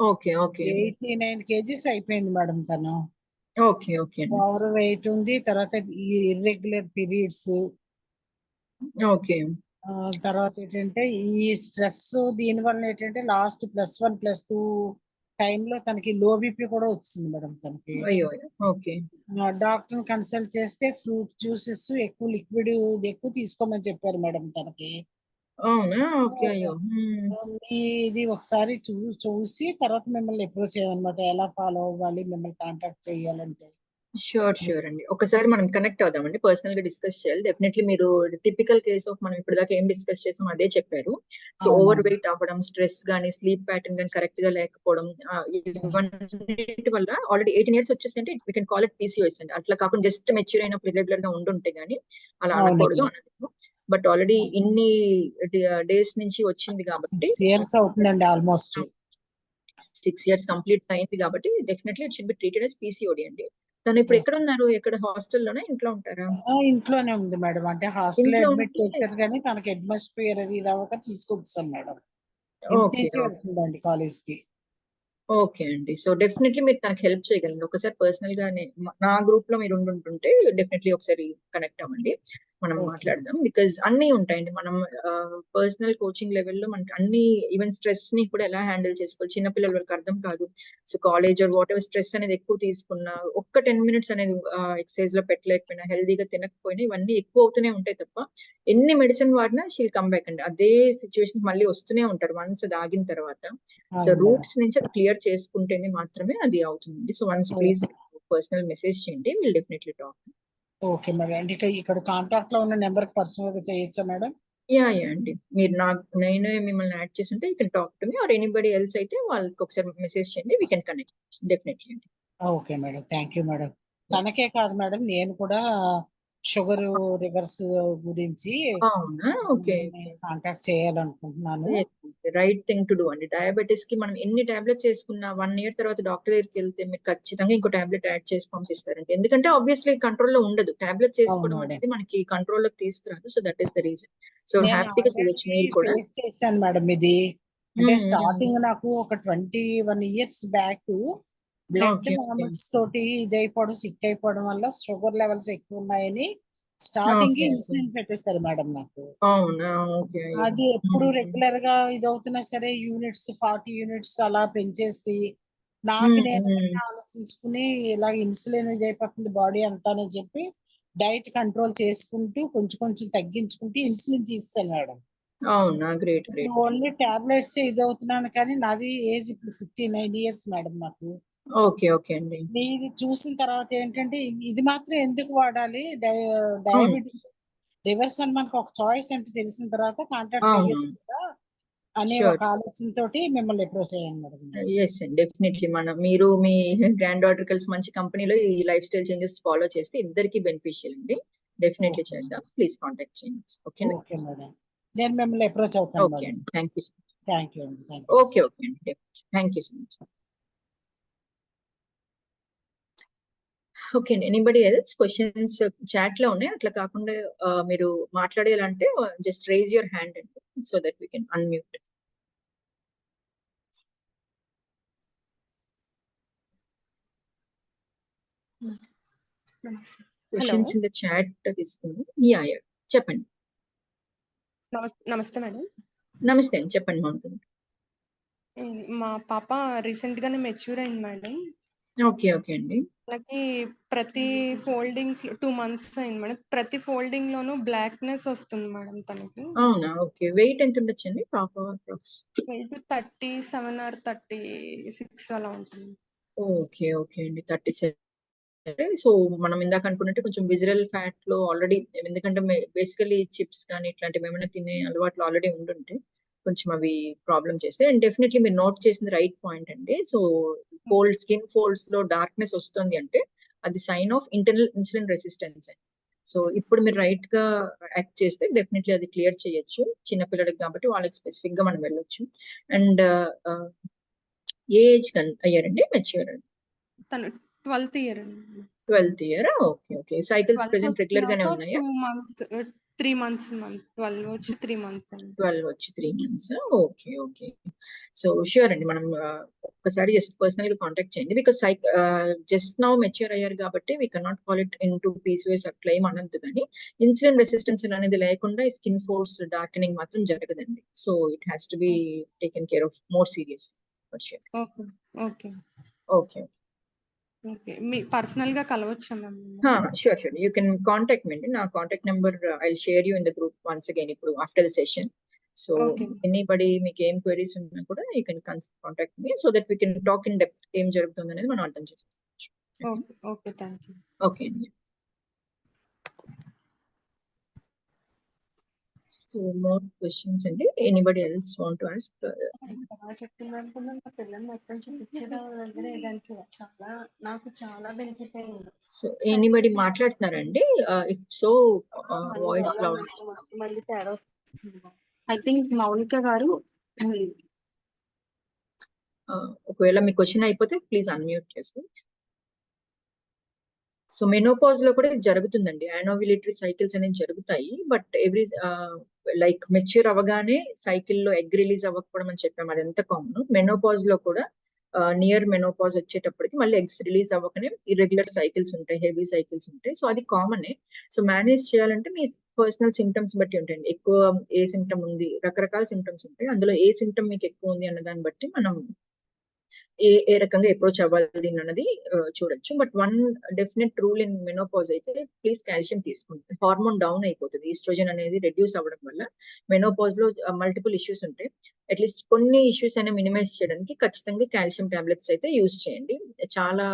ఓకే ఓకే 89 kgs అయిపోయింది మేడం తను. ఓకే ఓకే ఓవర్ వెయిట్ ఉంది. తర్వాత ఇర్రెగ్యులర్ పీరియడ్స్, ఓకే తర్వాత ఏంటంటే ఈ స్ట్రెస్ దీని వల్ల ఏంటంటే లాస్ట్ +1 +2 టైంలో తనకి లో బీపీ కూడా వచ్చింది మేడం తనకి. అయ్యో ఓకే డాక్టర్ కన్సల్ట్ చేస్తే ఫ్రూట్ జ్యూసెస్ ఎక్కువ లిక్విడ్ ఎక్కువ తీసుకోమని చెప్పారు మేడం తనకి. అవునా ఓకే అయ్యో ఇది ఒకసారి చూసి తర్వాత మిమ్మల్ని అప్రోచ్ చేయాలన్నమాట, ఎలా ఫాలో అవ్వాలి, మిమ్మల్ని కాంటాక్ట్ చేయాలంటే. షూర్ అండి. ఒకసారి మనం కనెక్ట్ అవుదామండి, పర్సనల్ గా డిస్కస్ చేయాలి. డెఫినెట్లీ మీరు టిపికల్ కేస్ ఆఫ్ మనం ఇప్పుడు దాకా ఏం డిస్కస్ చేసాం అదే చెప్పారు. సో అవును. ఓవర్ వెయిట్ అవ్వడం, స్ట్రెస్ గానీ, స్లీప్ ప్యాటర్న్ గానీ కరెక్ట్ గా లేకపోవడం, ఇవన్నిటి వల్ల ఆల్రెడీ 18 years వచ్చేసి అంటే we can call it PCOS అండి. అట్లా కాకుండా జస్ట్ మెచ్యూర్ అయినప్పుడు ఇర్రెగ్యులర్ గా ఉండుంటే గానీ అలా అనకూడదు అనలేదు. బట్ ఆల్రెడీ ఇన్ని డేస్ నుంచి వచ్చింది కాబట్టి 6 years అవుతుందండి ఆల్మోస్ట్. 6 years కంప్లీట్ అయింది కాబట్టి definitely it should be treated as PCOD అండి. తను ఇప్పుడు ఎక్కడ ఉన్నారు? ఎక్కడ హాస్టల్లోనా ఇంట్లో ఉంటారా? ఇంట్లోనే ఉంది మేడం. అంటే హాస్టల్ ఇంట్లో అడ్మిట్ ఉంటే- చేశారు కానీ తనకి అట్మాస్ఫియర్ అది ఇది అవ్వక తీసుకొచ్చాం మేడం. ఓకే ఇంటి వెళ్తుందండి కాలేజ్ కి. ఓకే అండి. సో డెఫినెట్లీ మీరు తనకి హెల్ప్ చేయగలండి. ఒకసారి పర్సనల్ గా నా గ్రూప్ లో మీరు ఉంటుంటే డెఫినెట్లీ ఒకసారి కనెక్ట్ అవ్వండి, మనం Okay. మాట్లాడదాం. బికాజ్ అన్ని ఉంటాయండి. మనం పర్సనల్ కోచింగ్ లెవెల్లో మనకి అన్ని ఈవెన్ స్ట్రెస్ ని కూడా ఎలా హ్యాండిల్ చేసుకోవాలి, చిన్నపిల్లల వరకు అర్థం కాదు. So college are what ever stress అనేది ఎక్కువ తీసుకున్నా, ఒక్క 10 minutes అనేది ఎక్సర్సైజ్ లో పెట్టలేకపోయినా, హెల్దీగా తినకపోయినా ఇవన్నీ ఎక్కువ అవుతూనే ఉంటాయి తప్ప ఎన్ని మెడిసిన్ వాడినా షీల్ కమ్ బ్యాక్ అండి. అదే సిచ్యువేషన్ మళ్ళీ వస్తూనే ఉంటారు వన్స్ అది ఆగిన తర్వాత. సో అవును రూట్స్ నుంచి అది క్లియర్ చేసుకుంటేనే మాత్రమే అది అవుతుంది. So once please personal message చేయండి, will definitely talk. Okay madam. అంటే ఇక్కడ కాంటాక్ట్ లో ఉన్న నెంబర్ పర్సనల్ గా చేయొచ్చా మేడం? యా అండి. మీరు నేను మిమ్మల్ని యాడ్ చేసి ఉంటే you can talk to me or anybody else అయితే వాళ్ళకి ఒకసారి మెసేజ్ చేయండి, వీ కెన్ కనెక్ట్ డెఫినెట్లీ అండి. Okay madam, thank you madam. తనకే కాదు మేడం, నేను కూడా షుగర్ రివర్స్ గురించి అవునా ఓకే కాంటాక్ట్ చేయాలనుకుంటున్నాను. రైట్ థింగ్ టు డూ అండి. డయాబెటీస్ కి మనం ఎన్ని టాబ్లెట్స్ వేసుకున్నా 1 year తర్వాత డాక్టర్ దగ్గరికి వెళ్తే మీరు ఖచ్చితంగా ఇంకో టాబ్లెట్ యాడ్ చేసి పంపిస్తారండి. ఎందుకంటే ఆబ్వియస్లీ కంట్రోల్లో ఉండదు, టాబ్లెట్స్ వేసుకోవడం అవును. అనేది మనకి కంట్రోల్లోకి తీసుకురాదు. So that is the reason. So నేను హ్యాపీగా చేయొచ్చు మీరు కూడా. ఫేస్ చేశాను మేడం ఇది. అంటే స్టార్టింగ్ నాకు ఒక 21 years back blood Okay, okay. Normals తోటి ఇదైపోవడం, సిక్ అయిపోవడం వల్ల షుగర్ లెవెల్స్ ఎక్కువ ఉన్నాయని స్టార్టింగ్ Okay, okay. ఇన్సులిన్ పెట్టేశారు మేడం నాకు. అవునా ఓకే అది ఎప్పుడు రెగ్యులర్ గా ఇదవుతున్నా సరే యూనిట్స్ 40 units అలా పెంచేసి నాకు నేను ఆలోచించుకుని ఇలా ఇన్సులిన్ ఇదైపోతుంది బాడీ అంతా అని చెప్పి డైట్ కంట్రోల్ చేసుకుంటూ కొంచెం కొంచెం తగ్గించుకుంటూ ఇన్సులిన్ తీసేసాను మేడం. అవునా గ్రేట్ ఓన్లీ టాబ్లెట్స్ ఇదవుతున్నాను కానీ నాది ఏజ్ ఇప్పుడు 59 years మేడం నాకు. ఓకే అండి. ఇది చూసిన తర్వాత ఏంటంటే ఇది మాత్రం ఎందుకు వాడాలి, డయాబెటీస్ రివర్స్ అని మనకు ఒక చాయిస్ అంటే తెలిసిన తర్వాత కాంటాక్ట్ చేయొచ్చు కదా అనే ఒక ఆలోచనతోటి మిమ్మల్ని అప్రోచ్ అయ్యాను మేడం. ఎస్ అండి, డెఫినెట్లీ మీరు మీ గ్రాండ్ డాటర్ కలిసి మంచి కంపెనీలో ఈ లైఫ్ స్టైల్ చేంజెస్ ఫాలో చేస్తే ఇద్దరికి బెనిఫిషియల్ అండి. డెఫినెట్లీ చేద్దాం, ప్లీజ్ కాంటాక్ట్ చేయండి. ఓకే మేడం, నేను మిమ్మల్ని అప్రోచ్ అవుతాను. ఓకే అండి, థ్యాంక్ యూ. థ్యాంక్ యూ అండి. ఓకే అండి, thank you so much. Okay అండి. ఎనీబడి ఎల్స్ క్వెషన్స్ చాట్ లో ఉన్నాయి. అట్లా కాకుండా మీరు మాట్లాడాలంటే జస్ట్ రేజ్ యువర్ హ్యాండ్ అండి, so that we can unmute. Questions in the chat తీసుకుందాం. యా చెప్పండి. నమస్తే మేడం. నమస్తే అండి, చెప్పండి మౌంట్. మా పాప రీసెంట్ గానే మెచ్యూర్ అయింది మేడం. ఓకే ఓకే అండి. వాళ్ళకి ప్రతి ఫోల్డింగ్స్ 2 months అయింది మేడం. ప్రతి ఫోల్డింగ్ లోనూ బ్లాక్నెస్ వస్తుంది మేడం తనకి. అవునా? ఓకే. వెయిట్ ఎంత ఉండొచ్చండి పాప? వెయిట్ 37 or 36 అలా ఉంటుంది. ఓకే ఓకే అండి. 37. సో మనం ఇందాక అనుకున్నట్టు కొంచెం విజరల్ ఫ్యాట్ లో ఆల్రెడీ, ఎందుకంటే బేసికలీ చిప్స్ కానీ ఇట్లాంటివి ఏమైనా తినే అలవాట్లు ఆల్రెడీ ఉండుంటే కొంచెం అవి ప్రాబ్లం చేస్తాయి. అండ్ డెఫినెట్లీ మీరు నోట్ చేసింది రైట్ పాయింట్ అండి. సో స్కిన్ ఫోల్డ్స్ లో డార్క్నెస్ వస్తుంది అంటే అది sign of internal insulin resistance. So ఇప్పుడు మీరు రైట్ గా యాక్ట్ చేస్తే డెఫినెట్లీ అది క్లియర్ చేయొచ్చు. చిన్నపిల్లలకి కాబట్టి వాళ్ళకి స్పెసిఫిక్ గా మనం వెళ్ళొచ్చు. అండ్ ఏ ఏజ్ అయ్యారండి మెచ్యూర్? తను 12th year అండి. 12th year. Okay okay. Cycles present regular గానే ఉన్నాయా? 2 months 3 months 12 వచ్చి 3 months అండి. 12 వచ్చి 3 months. Okay okay. So sure అండి, మనం ఒక్కసారి జస్ట్ పర్సనల్ గా కాంటాక్ట్ చేయండి. బికాస్ జస్ట్ నౌ మెచ్యూర్ అయ్యారు కాబట్టి we cannot call it in to PCOS అట్లా ఏం అనద్దు. కానీ ఇన్సులిన్ రెసిస్టెన్స్ అనేది లేకుండా స్కిన్ ఫోర్స్ డార్కెనింగ్ మాత్రం జరగదండి. So it has to be taken care of more serious for sure. Okay okay okay okay. మీ పర్సనల్ గా కలవచ్చా ma'am? Sure sure, you can contact me అండి. నా contact number I share you in the group once again ఇప్పుడు after the session. So anybody మీకు ఏం queries ఉన్నా కూడా you can contact me, so that we can talk in depth ఏం జరుగుతుంది అనేది మనం అర్థం చేస్తాం. Okay thank you. ఓకే అండి. సో మోర్ క్వశ్చన్స్ అండి. Anybody else want to ask? పిల్లలు మొత్తం చూపించేదా దగ్గర ఏదంటే చాలా నాకు చాలా బెనిఫిట్ అయింది. సో ఎనీబడి మాట్లాడుతున్నారండి? If so voice loud. మళ్ళీ తేడా వస్తుంది. ఐ థింక్ మౌనిక గారు, ఒకవేళ మీ క్వశ్చన్ అయిపోతే ప్లీజ్ అన్మ్యూట్ చేసుకోండి. సో మెనోపాజ్ లో కూడా ఇది జరుగుతుందండి. యానోవ్యులేటరీ సైకిల్స్ అనేవి జరుగుతాయి. బట్ ఎవ్రీ లైక్ మెచ్యూర్ అవ్వగానే సైకిల్లో ఎగ్ రిలీజ్ అవ్వకపోవడం అని చెప్పాము, అది ఎంత కామన్. మెనోపాజ్ లో కూడా నియర్ మెనోపాజ్ వచ్చేటప్పటికి మళ్ళీ ఎగ్స్ రిలీజ్ అవ్వకనే ఇర్రెగ్యులర్ సైకిల్స్ ఉంటాయి, హెవీ సైకిల్స్ ఉంటాయి. సో అది కామనే. సో మేనేజ్ చేయాలంటే మీ పర్సనల్ సిమ్టమ్స్ బట్టి ఉంటాయండి. ఎక్కువ ఏ సిమ్టమ్ ఉంది, రకరకాల సిమ్టమ్స్ ఉంటాయి. అందులో ఏ సిమ్టమ్ మీకు ఎక్కువ ఉంది అన్న దాన్ని బట్టి మనం ఏ రకంగా అప్రోచ్ అవ్వాలి అన్నది చూడొచ్చు. But one definite rule in menopause అయితే ప్లీజ్ కాల్షియం తీసుకోండి. హార్మోన్ డౌన్ అయిపోతుంది, ఈస్ట్రోజన్ అనేది రెడ్యూస్ అవ్వడం వల్ల. మెనోపాజ్ లో మల్టిపుల్ ఇష్యూస్ ఉంటాయి. అట్లీస్ట్ కొన్ని ఇష్యూస్ అయినా మినిమైజ్ చేయడానికి ఖచ్చితంగా కాల్షియం టాబ్లెట్స్ అయితే యూజ్ చేయండి. చాలా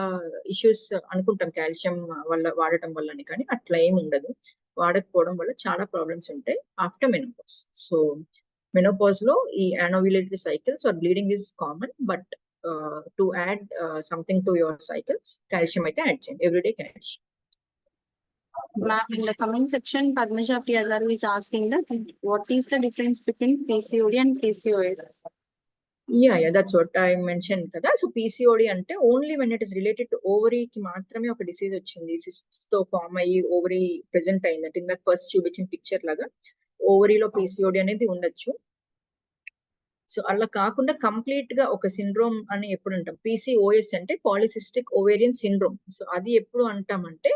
ఇష్యూస్ అనుకుంటాం కాల్షియం వల్ల వాడటం వల్లని, కానీ అట్లా ఏమి ఉండదు. వాడకపోవడం వల్ల చాలా ప్రాబ్లమ్స్ ఉంటాయి ఆఫ్టర్ మెనోపాజ్. సో మెనోపాజ్ లో ఈ anovulatory cycles or bleeding is common, but to add something to your cycles, calcium అయితే add చేయండి, everyday calcium. Ma'am, in the comment section, Padmaja Priya garu is asking that what is the difference between PCOD and PCOS? Yeah, that's what I mentioned కదా. So PCOD అంటే only when it is related to ovary కి మాత్రమే ఒక disease వచ్చింది, cysts తో form అయ్యి ovary present అయిందంటే ఇందాక ఫస్ట్ చూపించిన పిక్చర్ లాగా ఓవరీలో PCOD అనేది ఉండొచ్చు. సో అలా కాకుండా కంప్లీట్ గా ఒక సిండ్రోమ్ అని ఎప్పుడు అంటాం, PCOS అంటే పాలిసిస్టిక్ ఓవేరియన్ సిండ్రోమ్. సో అది ఎప్పుడు అంటామంటే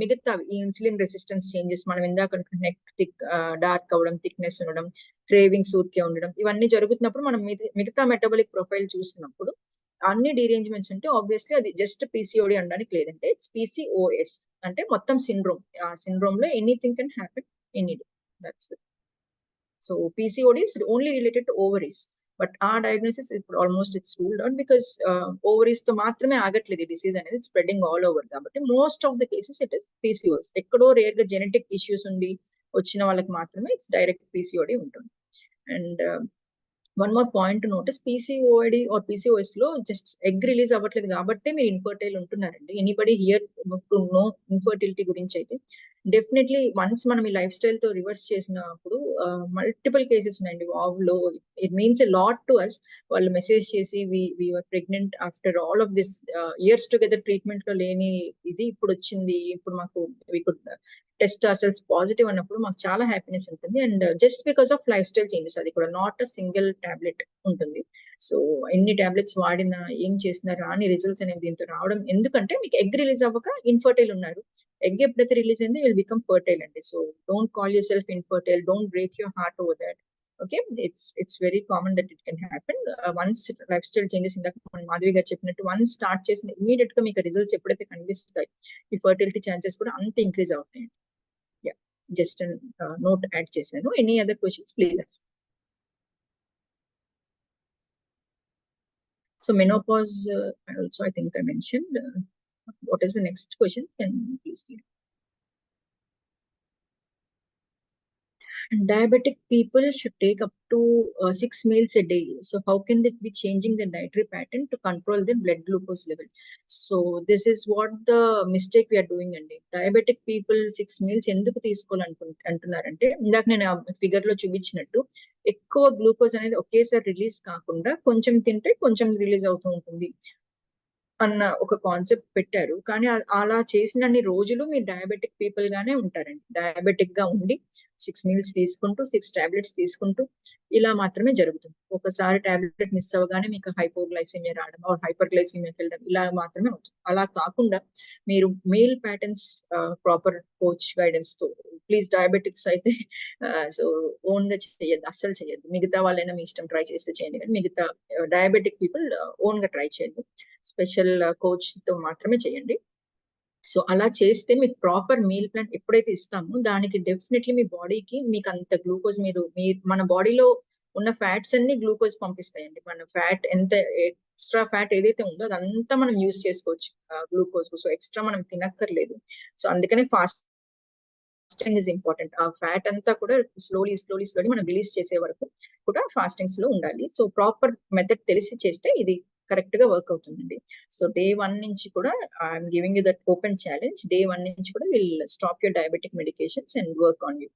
మిగతా ఈ ఇన్సులిన్ రెసిస్టెన్స్ చేంజెస్, మనం ఇందాక నెక్ థిక్ డార్క్ అవ్వడం, థిక్నెస్ ఉండడం, క్రేవింగ్స్ ఊరికే ఉండడం, ఇవన్నీ జరుగుతున్నప్పుడు మనం మిగతా మెటబాలిక్ ప్రొఫైల్ చూసినప్పుడు అన్ని డిరేంజ్మెంట్స్ ఉంటే ఆబ్వియస్లీ అది జస్ట్ PCOD అనడానికి లేదంటే ఇట్స్ PCOS అంటే మొత్తం సిండ్రోమ్. ఆ సిండ్రోమ్ లో anything can happen any day. That's it. So PCOD is only related to ovaries, but our diagnosis is almost it's ruled out because ovaries to maatrame agatledu disease అనేది it's spreading all over కాబట్టి most of the cases it is PCOS. ఎక్కడో rare గా genetic issues ఉండి వచ్చిన వాళ్ళకి మాత్రమే it's direct PCOD ఉంటుంది. And one more point to notice, PCOD or PCOS లో జస్ట్ ఎగ్ రిలీజ్ అవ్వట్లేదు కాబట్టి మీరు ఇన్ఫర్టైల్ ఉంటున్నారండి. Anybody here to know infertility గురించి అయితే డెఫినెట్లీ వన్స్ మనం ఈ లైఫ్ స్టైల్ తో రివర్స్ చేసినప్పుడు మల్టిపుల్ కేసెస్ ఉన్నాయండి వావ్లో. It means a lot to us. వాళ్ళు మెసేజ్ చేసి we were pregnant after all of this years together treatment లో లేని ఇది ఇప్పుడు వచ్చింది, ఇప్పుడు మాకు we could test ourselves positive అన్నప్పుడు మాకు చాలా హ్యాపీనెస్ ఉంటుంది. And just because of life style changes, అది కూడా నాట్ అ సింగిల్ టాబ్లెట్ ఉంటుంది. సో ఎన్ని టాబ్లెట్స్ వాడినా ఏం చేసినా రాని రిజల్ట్స్ అనేవి దీంతో రావడం ఎందుకంటే మీకు ఎగ్ రిలీజ్ అవ్వక ఇన్ఫర్టైల్ ఉన్నారు. ఎగ్ ఎప్పుడైతే రిలీజ్ అయిందో విల్ బికమ్ ఫర్టైల్ అండి. So don't call yourself infertile, don't break your heart over that. Okay, it's very common that it can happen. Once life style changes ఇందాక మాధవి గారు చెప్పినట్టు once start చేసిన immediate గా మీకు results ఎప్పుడైతే కనిపిస్తాయి ఈ ఫర్టిలిటీ ఛాన్సెస్ కూడా అంత ఇంక్రీజ్ అవుతాయి. యా, జస్ట్ నోట్ యాడ్ చేశాను. Any other questions please ask. So menopause, also I think I mentioned. What is the next question? Can you please read? Diabetic people should take up to 6 meals a day. So how can they be changing their dietary pattern to control their blood glucose level? So this is what the mistake we are doing అండి. Diabetic people 6 meals ఎందుకు తీసుకోవాలంటున్నారంటే ఇందాక నేను figure లో చూపించినట్టు ఎక్కువ glucose అనేది ఒకేసారి release కాకుండా కొంచెం తింటే కొంచెం రిలీజ్ అవుతూ ఉంటుంది అన్న ఒక కాన్సెప్ట్ పెట్టారు. కానీ అలా చేసినన్ని రోజులు మీరు డయాబెటిక్ పీపుల్ గానే ఉంటారండి. డయాబెటిక్ గా ఉండి 6 మీల్స్ తీసుకుంటూ 6 టాబ్లెట్స్ తీసుకుంటూ ఇలా మాత్రమే జరుగుతుంది. ఒకసారి టాబ్లెట్ మిస్ అవ్వగానే మీకు హైపోగ్లైసిమియా రావడం ఆర్ హైపర్ గ్లైసిమియాకి వెళ్ళడం ఇలా మాత్రమే అవుతుంది. అలా కాకుండా మీరు meal patterns proper coach guidance తో, ప్లీజ్ డయాబెటిక్స్ అయితే సో ఓన్ గా చేయొద్దు, అస్సలు చేయొద్దు. మిగతా వాళ్ళైనా మీ ఇష్టం ట్రై చేస్తే చేయండి, కానీ మిగతా డయాబెటిక్ పీపుల్ ఓన్ గా ట్రై చేయొద్దు. స్పెషల్ కోచ్ తో మాత్రమే చేయండి. సో అలా చేస్తే మీకు ప్రాపర్ మీల్ ప్లాన్ ఎప్పుడైతే ఇస్తామో దానికి డెఫినెట్లీ మీ బాడీకి మీకు అంత గ్లూకోజ్ మన బాడీలో ఉన్న ఫ్యాట్స్ అన్ని గ్లూకోజ్ పంపిస్తాయండి. మన ఫ్యాట్ ఎంత ఎక్స్ట్రా ఫ్యాట్ ఏదైతే ఉందో అదంతా మనం యూజ్ చేసుకోవచ్చు గ్లూకోజ్. సో ఎక్స్ట్రా మనం తినక్కర్లేదు. సో అందుకనే ఫాస్టింగ్ ఇస్ ఇంపార్టెంట్. ఆ ఫ్యాట్ అంతా కూడా స్లోలీ మనం రిలీజ్ చేసే వరకు కూడా ఫాస్టింగ్స్ లో ఉండాలి. సో ప్రాపర్ మెథడ్ తెలిసి చేస్తే ఇది కరెక్ట్ గా వర్క్ అవుతుందండి. సో డే 1 నుంచి కూడా I'm giving you that open challenge. Day 1 నుంచి కూడా will stop your diabetic medications and work on you.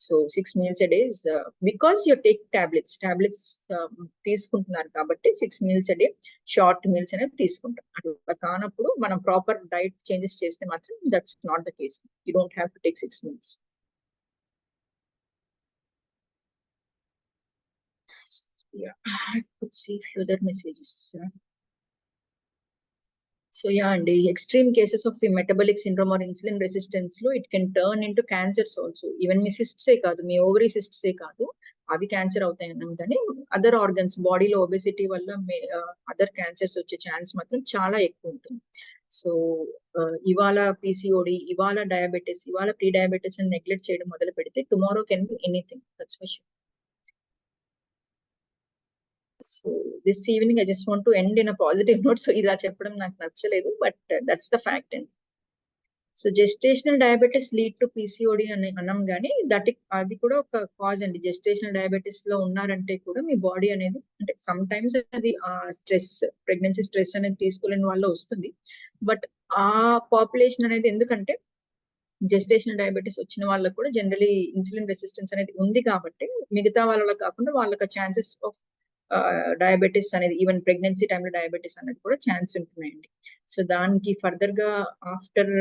So 6 meals a day is because you take tablets తీసుకుంటున్నారు కాబట్టి 6 meals a day short meals అనేది తీసుకుంటాం. అట్లా కానప్పుడు మనం ప్రాపర్ డైట్ చేంజెస్ చేస్తే మాత్రం that's not the case. You don't have to take 6 meals. Yeah, I could see few other messages. So yeah, and the extreme cases of metabolic syndrome or insulin resistance lo it can turn into cancers also. Even me cysts ఏ కాదు, మీ ovary cysts ఏ కాదు, అవి cancer అవుతాయి అన్నాం. కానీ other organs బాడీలో obesity వల్ల other cancers వచ్చే chance మాత్రం చాలా ఎక్కువ ఉంటుంది. సో ఇవాళ పీసీఓడి, ఇవాళ డయాబెటీస్, ఇవాళ ప్రీ డయాబెటీస్ అని నెగ్లెక్ట్ చేయడం మొదలు పెడితే tomorrow can be anything. That's for sure. So this evening I just want to end in a positive note. So ila cheppedam naaku nachaledu, but that's the fact. And so gestational diabetes lead to PCOD అని అన్నాం, కానీ అది కూడా ఒక cause అండి. Gestational diabetes లో ఉన్నారంటే కూడా మీ బాడీ అనేది అంటే సమ్ టైమ్స్ అది స్ట్రెస్, ప్రెగ్నెన్సీ స్ట్రెస్ అనేది తీసుకోలేని వల్ల వస్తుంది. బట్ ఆ పాపులేషన్ అనేది ఎందుకంటే జెస్టేషనల్ డయాబెటీస్ వచ్చిన వాళ్ళకు కూడా జనరలీ ఇన్సులిన్ రెసిస్టెన్స్ అనేది ఉంది కాబట్టి మిగతా వాళ్ళలో కాకుండా వాళ్ళకి ఛాన్సెస్ ఆఫ్ డయాబెటీస్ అనేది ఈవెన్ ప్రెగ్నెన్సీ టైంలో డయాబెటీస్ అనేది కూడా ఛాన్స్ ఉంటున్నాయండి. సో దానికి ఫర్దర్ గా ఆఫ్టర్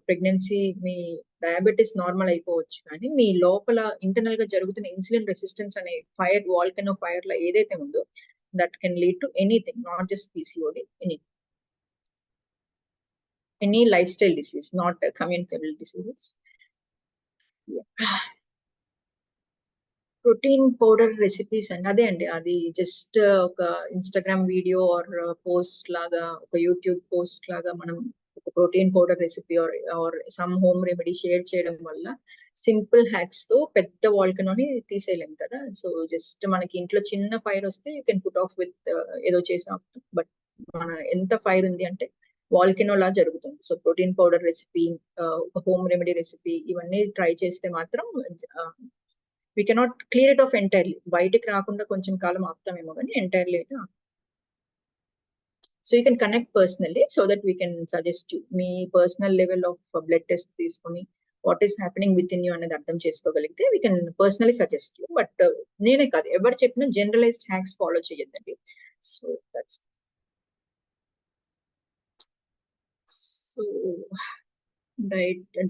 ప్రెగ్నెన్సీ మీ డయాబెటీస్ నార్మల్ అయిపోవచ్చు, కానీ మీ లోపల ఇంటర్నల్ గా జరుగుతున్న ఇన్సులిన్ రెసిస్టెన్స్ అనే ఫైర్, వాల్కనో ఫైర్ లో ఏదైతే ఉందో that can lead to anything, not just PCOD, any life style disease, not communicable diseases. Protein powder recipes అండి, అదే అండి, అది జస్ట్ ఒక ఇన్స్టాగ్రామ్ వీడియో ఆర్ పోస్ట్ లాగా, ఒక యూట్యూబ్ పోస్ట్ లాగా మనం ఒక protein powder recipe are some home remedy share చేయడం వల్ల సింపుల్ హ్యాక్స్ తో పెద్ద వాల్కనోని తీసేయలేం కదా. సో జస్ట్ మనకి ఇంట్లో చిన్న ఫైర్ వస్తే you can put off with ఏదో చేసాం, బట్ మన ఎంత ఫైర్ ఉంది అంటే వాల్కనో లా జరుగుతుంది. సో ప్రోటీన్ పౌడర్ రెసిపీ, ఒక హోమ్ రెమెడీ రెసిపీ, ఇవన్నీ ట్రై చేస్తే మాత్రం we cannot clear it off entirely. బయటికి రాకుండా కొంచెం కాలం ఆపుతామేమో కానీ ఎంటైర్లీ అయితే. So you can connect personally so that we can suggest you. మీ personal level of blood test తీసుకొని what is happening within you అనేది అర్థం చేసుకోగలిగితే we can personally suggest you. But నేనే కాదు, ఎవరు చెప్పినా జనరలైజ్డ్ హ్యాక్స్ ఫాలో చేయొద్దండి. So that's so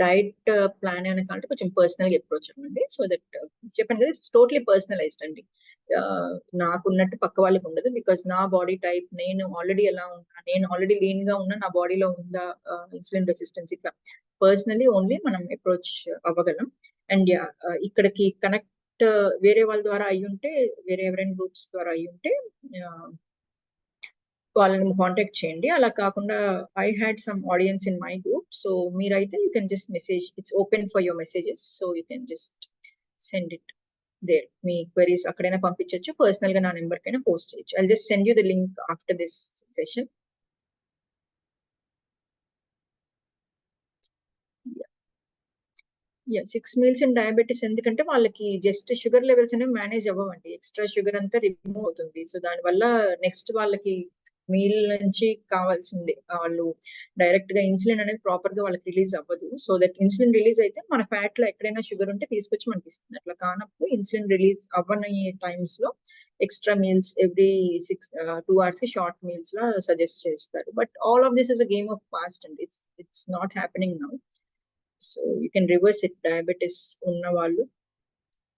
diet plan అనకంటే కొంచెం పర్సనల్ గా అప్రోచ్ అవ్వండి. సో దట్ చెప్పండి కదా, ఇట్స్ టోటలీ పర్సనలైజ్డ్ అండి. నాకున్నట్టు పక్క వాళ్ళకి ఉండదు. బికాస్ నా బాడీ టైప్, నేను ఆల్రెడీ ఎలా ఉన్నా, నేను ఆల్రెడీ లీన్ గా ఉన్నా, నా బాడీలో ఉందా ఇన్సులిన్ రెసిస్టెన్స్, ఇట్లా పర్సనలీ ఓన్లీ మనం అప్రోచ్ అవ్వగలం. అండ్ ఇక్కడికి కనెక్ట్ వేరే వాళ్ళ ద్వారా అయ్యి ఉంటే, వేరే ఎవరైనా గ్రూప్స్ ద్వారా అయ్యి ఉంటే వాళ్ళని కాంటాక్ట్ చేయండి. అలా కాకుండా I had some audience in my group. So మీరైతే you can just message, it's open for your messages. So you can just send it there. మీ క్వెరీస్ అక్కడైనా పంపించవచ్చు, పర్సనల్ గా నా నెంబర్ కైనా పోస్ట్ చేయొచ్చు. I just send you the link after this session. Yeah 6 meals in diabetes ఎందుకంటే వాళ్ళకి జస్ట్ షుగర్ లెవెల్స్ అనేవి మేనేజ్ అవ్వవండి. ఎక్స్ట్రా షుగర్ అంతా రిమూవ్ అవుతుంది. సో దానివల్ల నెక్స్ట్ వాళ్ళకి మీల్ నుంచి కావాల్సింది, వాళ్ళు డైరెక్ట్ గా ఇన్సులిన్ అనేది ప్రాపర్ గా వాళ్ళకి రిలీజ్ అవ్వదు. సో దట్ ఇన్సులిన్ రిలీజ్ అయితే మన ఫ్యాట్ లో ఎక్కడైనా షుగర్ ఉంటే తీసుకొచ్చి మనకి ఇస్తుంది. అట్లా కానప్పుడు ఇన్సులిన్ రిలీజ్ అవ్వని టైమ్స్ లో ఎక్స్ట్రా మీల్స్ ఎవ్రీ 2 hours కి షార్ట్ మీల్స్ లా సజెస్ట్ చేస్తారు. But all of this is a game of past and it's not happening now. So you can reverse it. Diabetes ఉన్న వాళ్ళు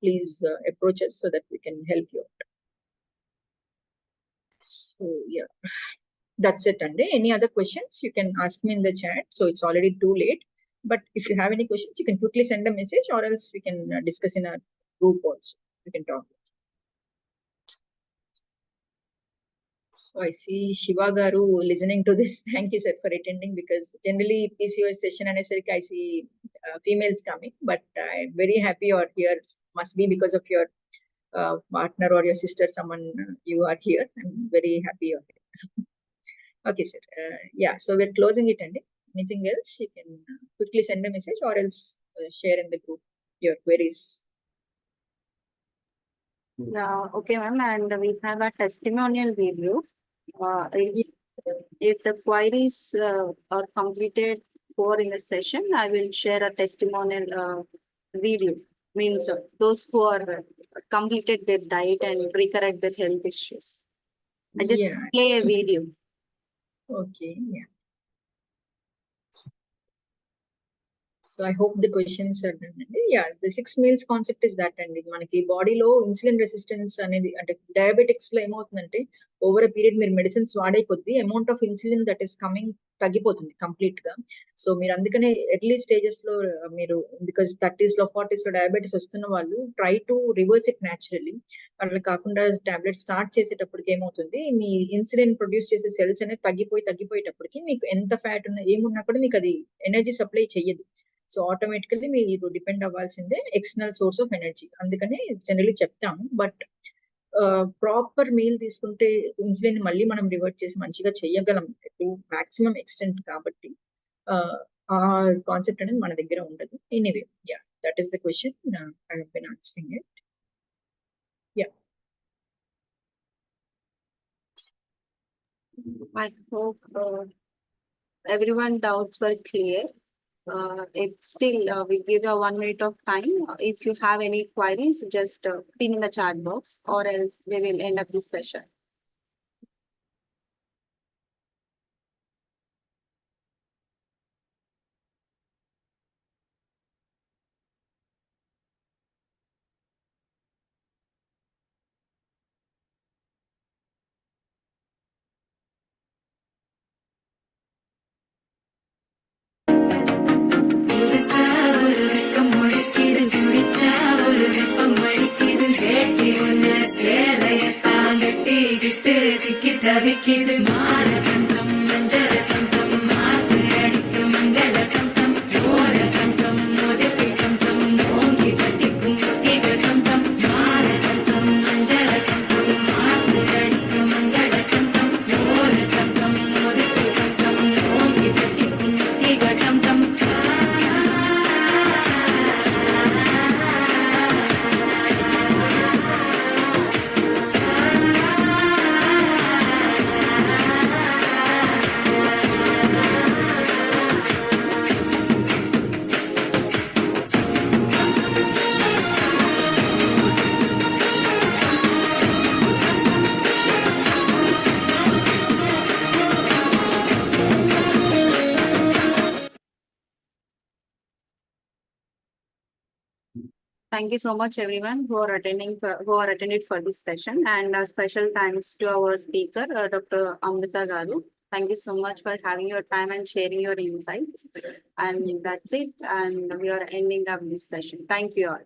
please approach us so that we can help you out. So yeah, that's it. And any other questions you can ask me in the chat. So it's already too late, but if you have any questions you can quickly send a message, or else we can discuss in our group also. We can talk. So I see Shiva Garu listening to this. Thank you sir for attending, because generally PCOS session anesthetic I see females coming, but I'm very happy you're here. Must be because of your partner or your sister, someone you are here. I'm very happy you're here. Okay sir. Yeah, so we're closing it. And anything else you can quickly send a message, or else share in the group your queries. Yeah, okay ma'am, and we have a testimonial video. If the queries are completed for in the session, I will share a testimonial video. Means those who are completed their diet and recorrect their health issues. I just Yeah. play a video. Okay, yeah. So I hope the questions are done. Yeah, the 6 meals concept is that అండి. మనకి బాడీలో insulin resistance అనేది, అంటే diabetics లో ఏమవుతుందంటే over a period మీరు medicines వాడే కొద్దీ amount of insulin that is coming తగ్గిపోతుంది కంప్లీట్ గా. సో మీరు అందుకనే ఎర్లీ స్టేజెస్ లో మీరు, బికాస్ 30s లో 40s లో డయాబెటీస్ వస్తున్న వాళ్ళు try to reverse it naturally. అట్లా కాకుండా టాబ్లెట్ స్టార్ట్ చేసేటప్పటికి ఏమవుతుంది, మీ ఇన్సులిన్ ప్రొడ్యూస్ చేసే సెల్స్ అనేది తగ్గిపోయేటప్పటికి మీకు ఎంత ఫ్యాట్ ఉన్నా ఏమున్నా కూడా మీకు అది ఎనర్జీ సప్లై చెయ్యదు. సో ఆటోమేటికల్లీ మీరు డిపెండ్ అవ్వాల్సిందే ఎక్స్టర్నల్ సోర్స్ ఆఫ్ ఎనర్జీ. అందుకని జనరలీ చెప్తాము. బట్ ప్రాపర్ మీల్ తీసుకుంటే ఇన్సులిన్ మళ్ళీ మనం రివర్ట్ చేసి మంచిగా చేయగలం టు మాక్సిమం ఎక్స్టెంట్. కాబట్టి ఆ కాన్సెప్ట్ అనేది మన దగ్గర ఉండదు. Anyway, yeah, that is the question. I have been answering it. Yeah, I hope everyone doubts were clear. If still we give a 1 minute of time. If you have any queries, just pin in the chat box, or else we will end up this session. Thank you so much, everyone who are attended for this session, and a special thanks to our speaker, Dr. Amrita Garu. Thank you so much for having your time and sharing your insights. And that's it. And we are ending up this session. Thank you all.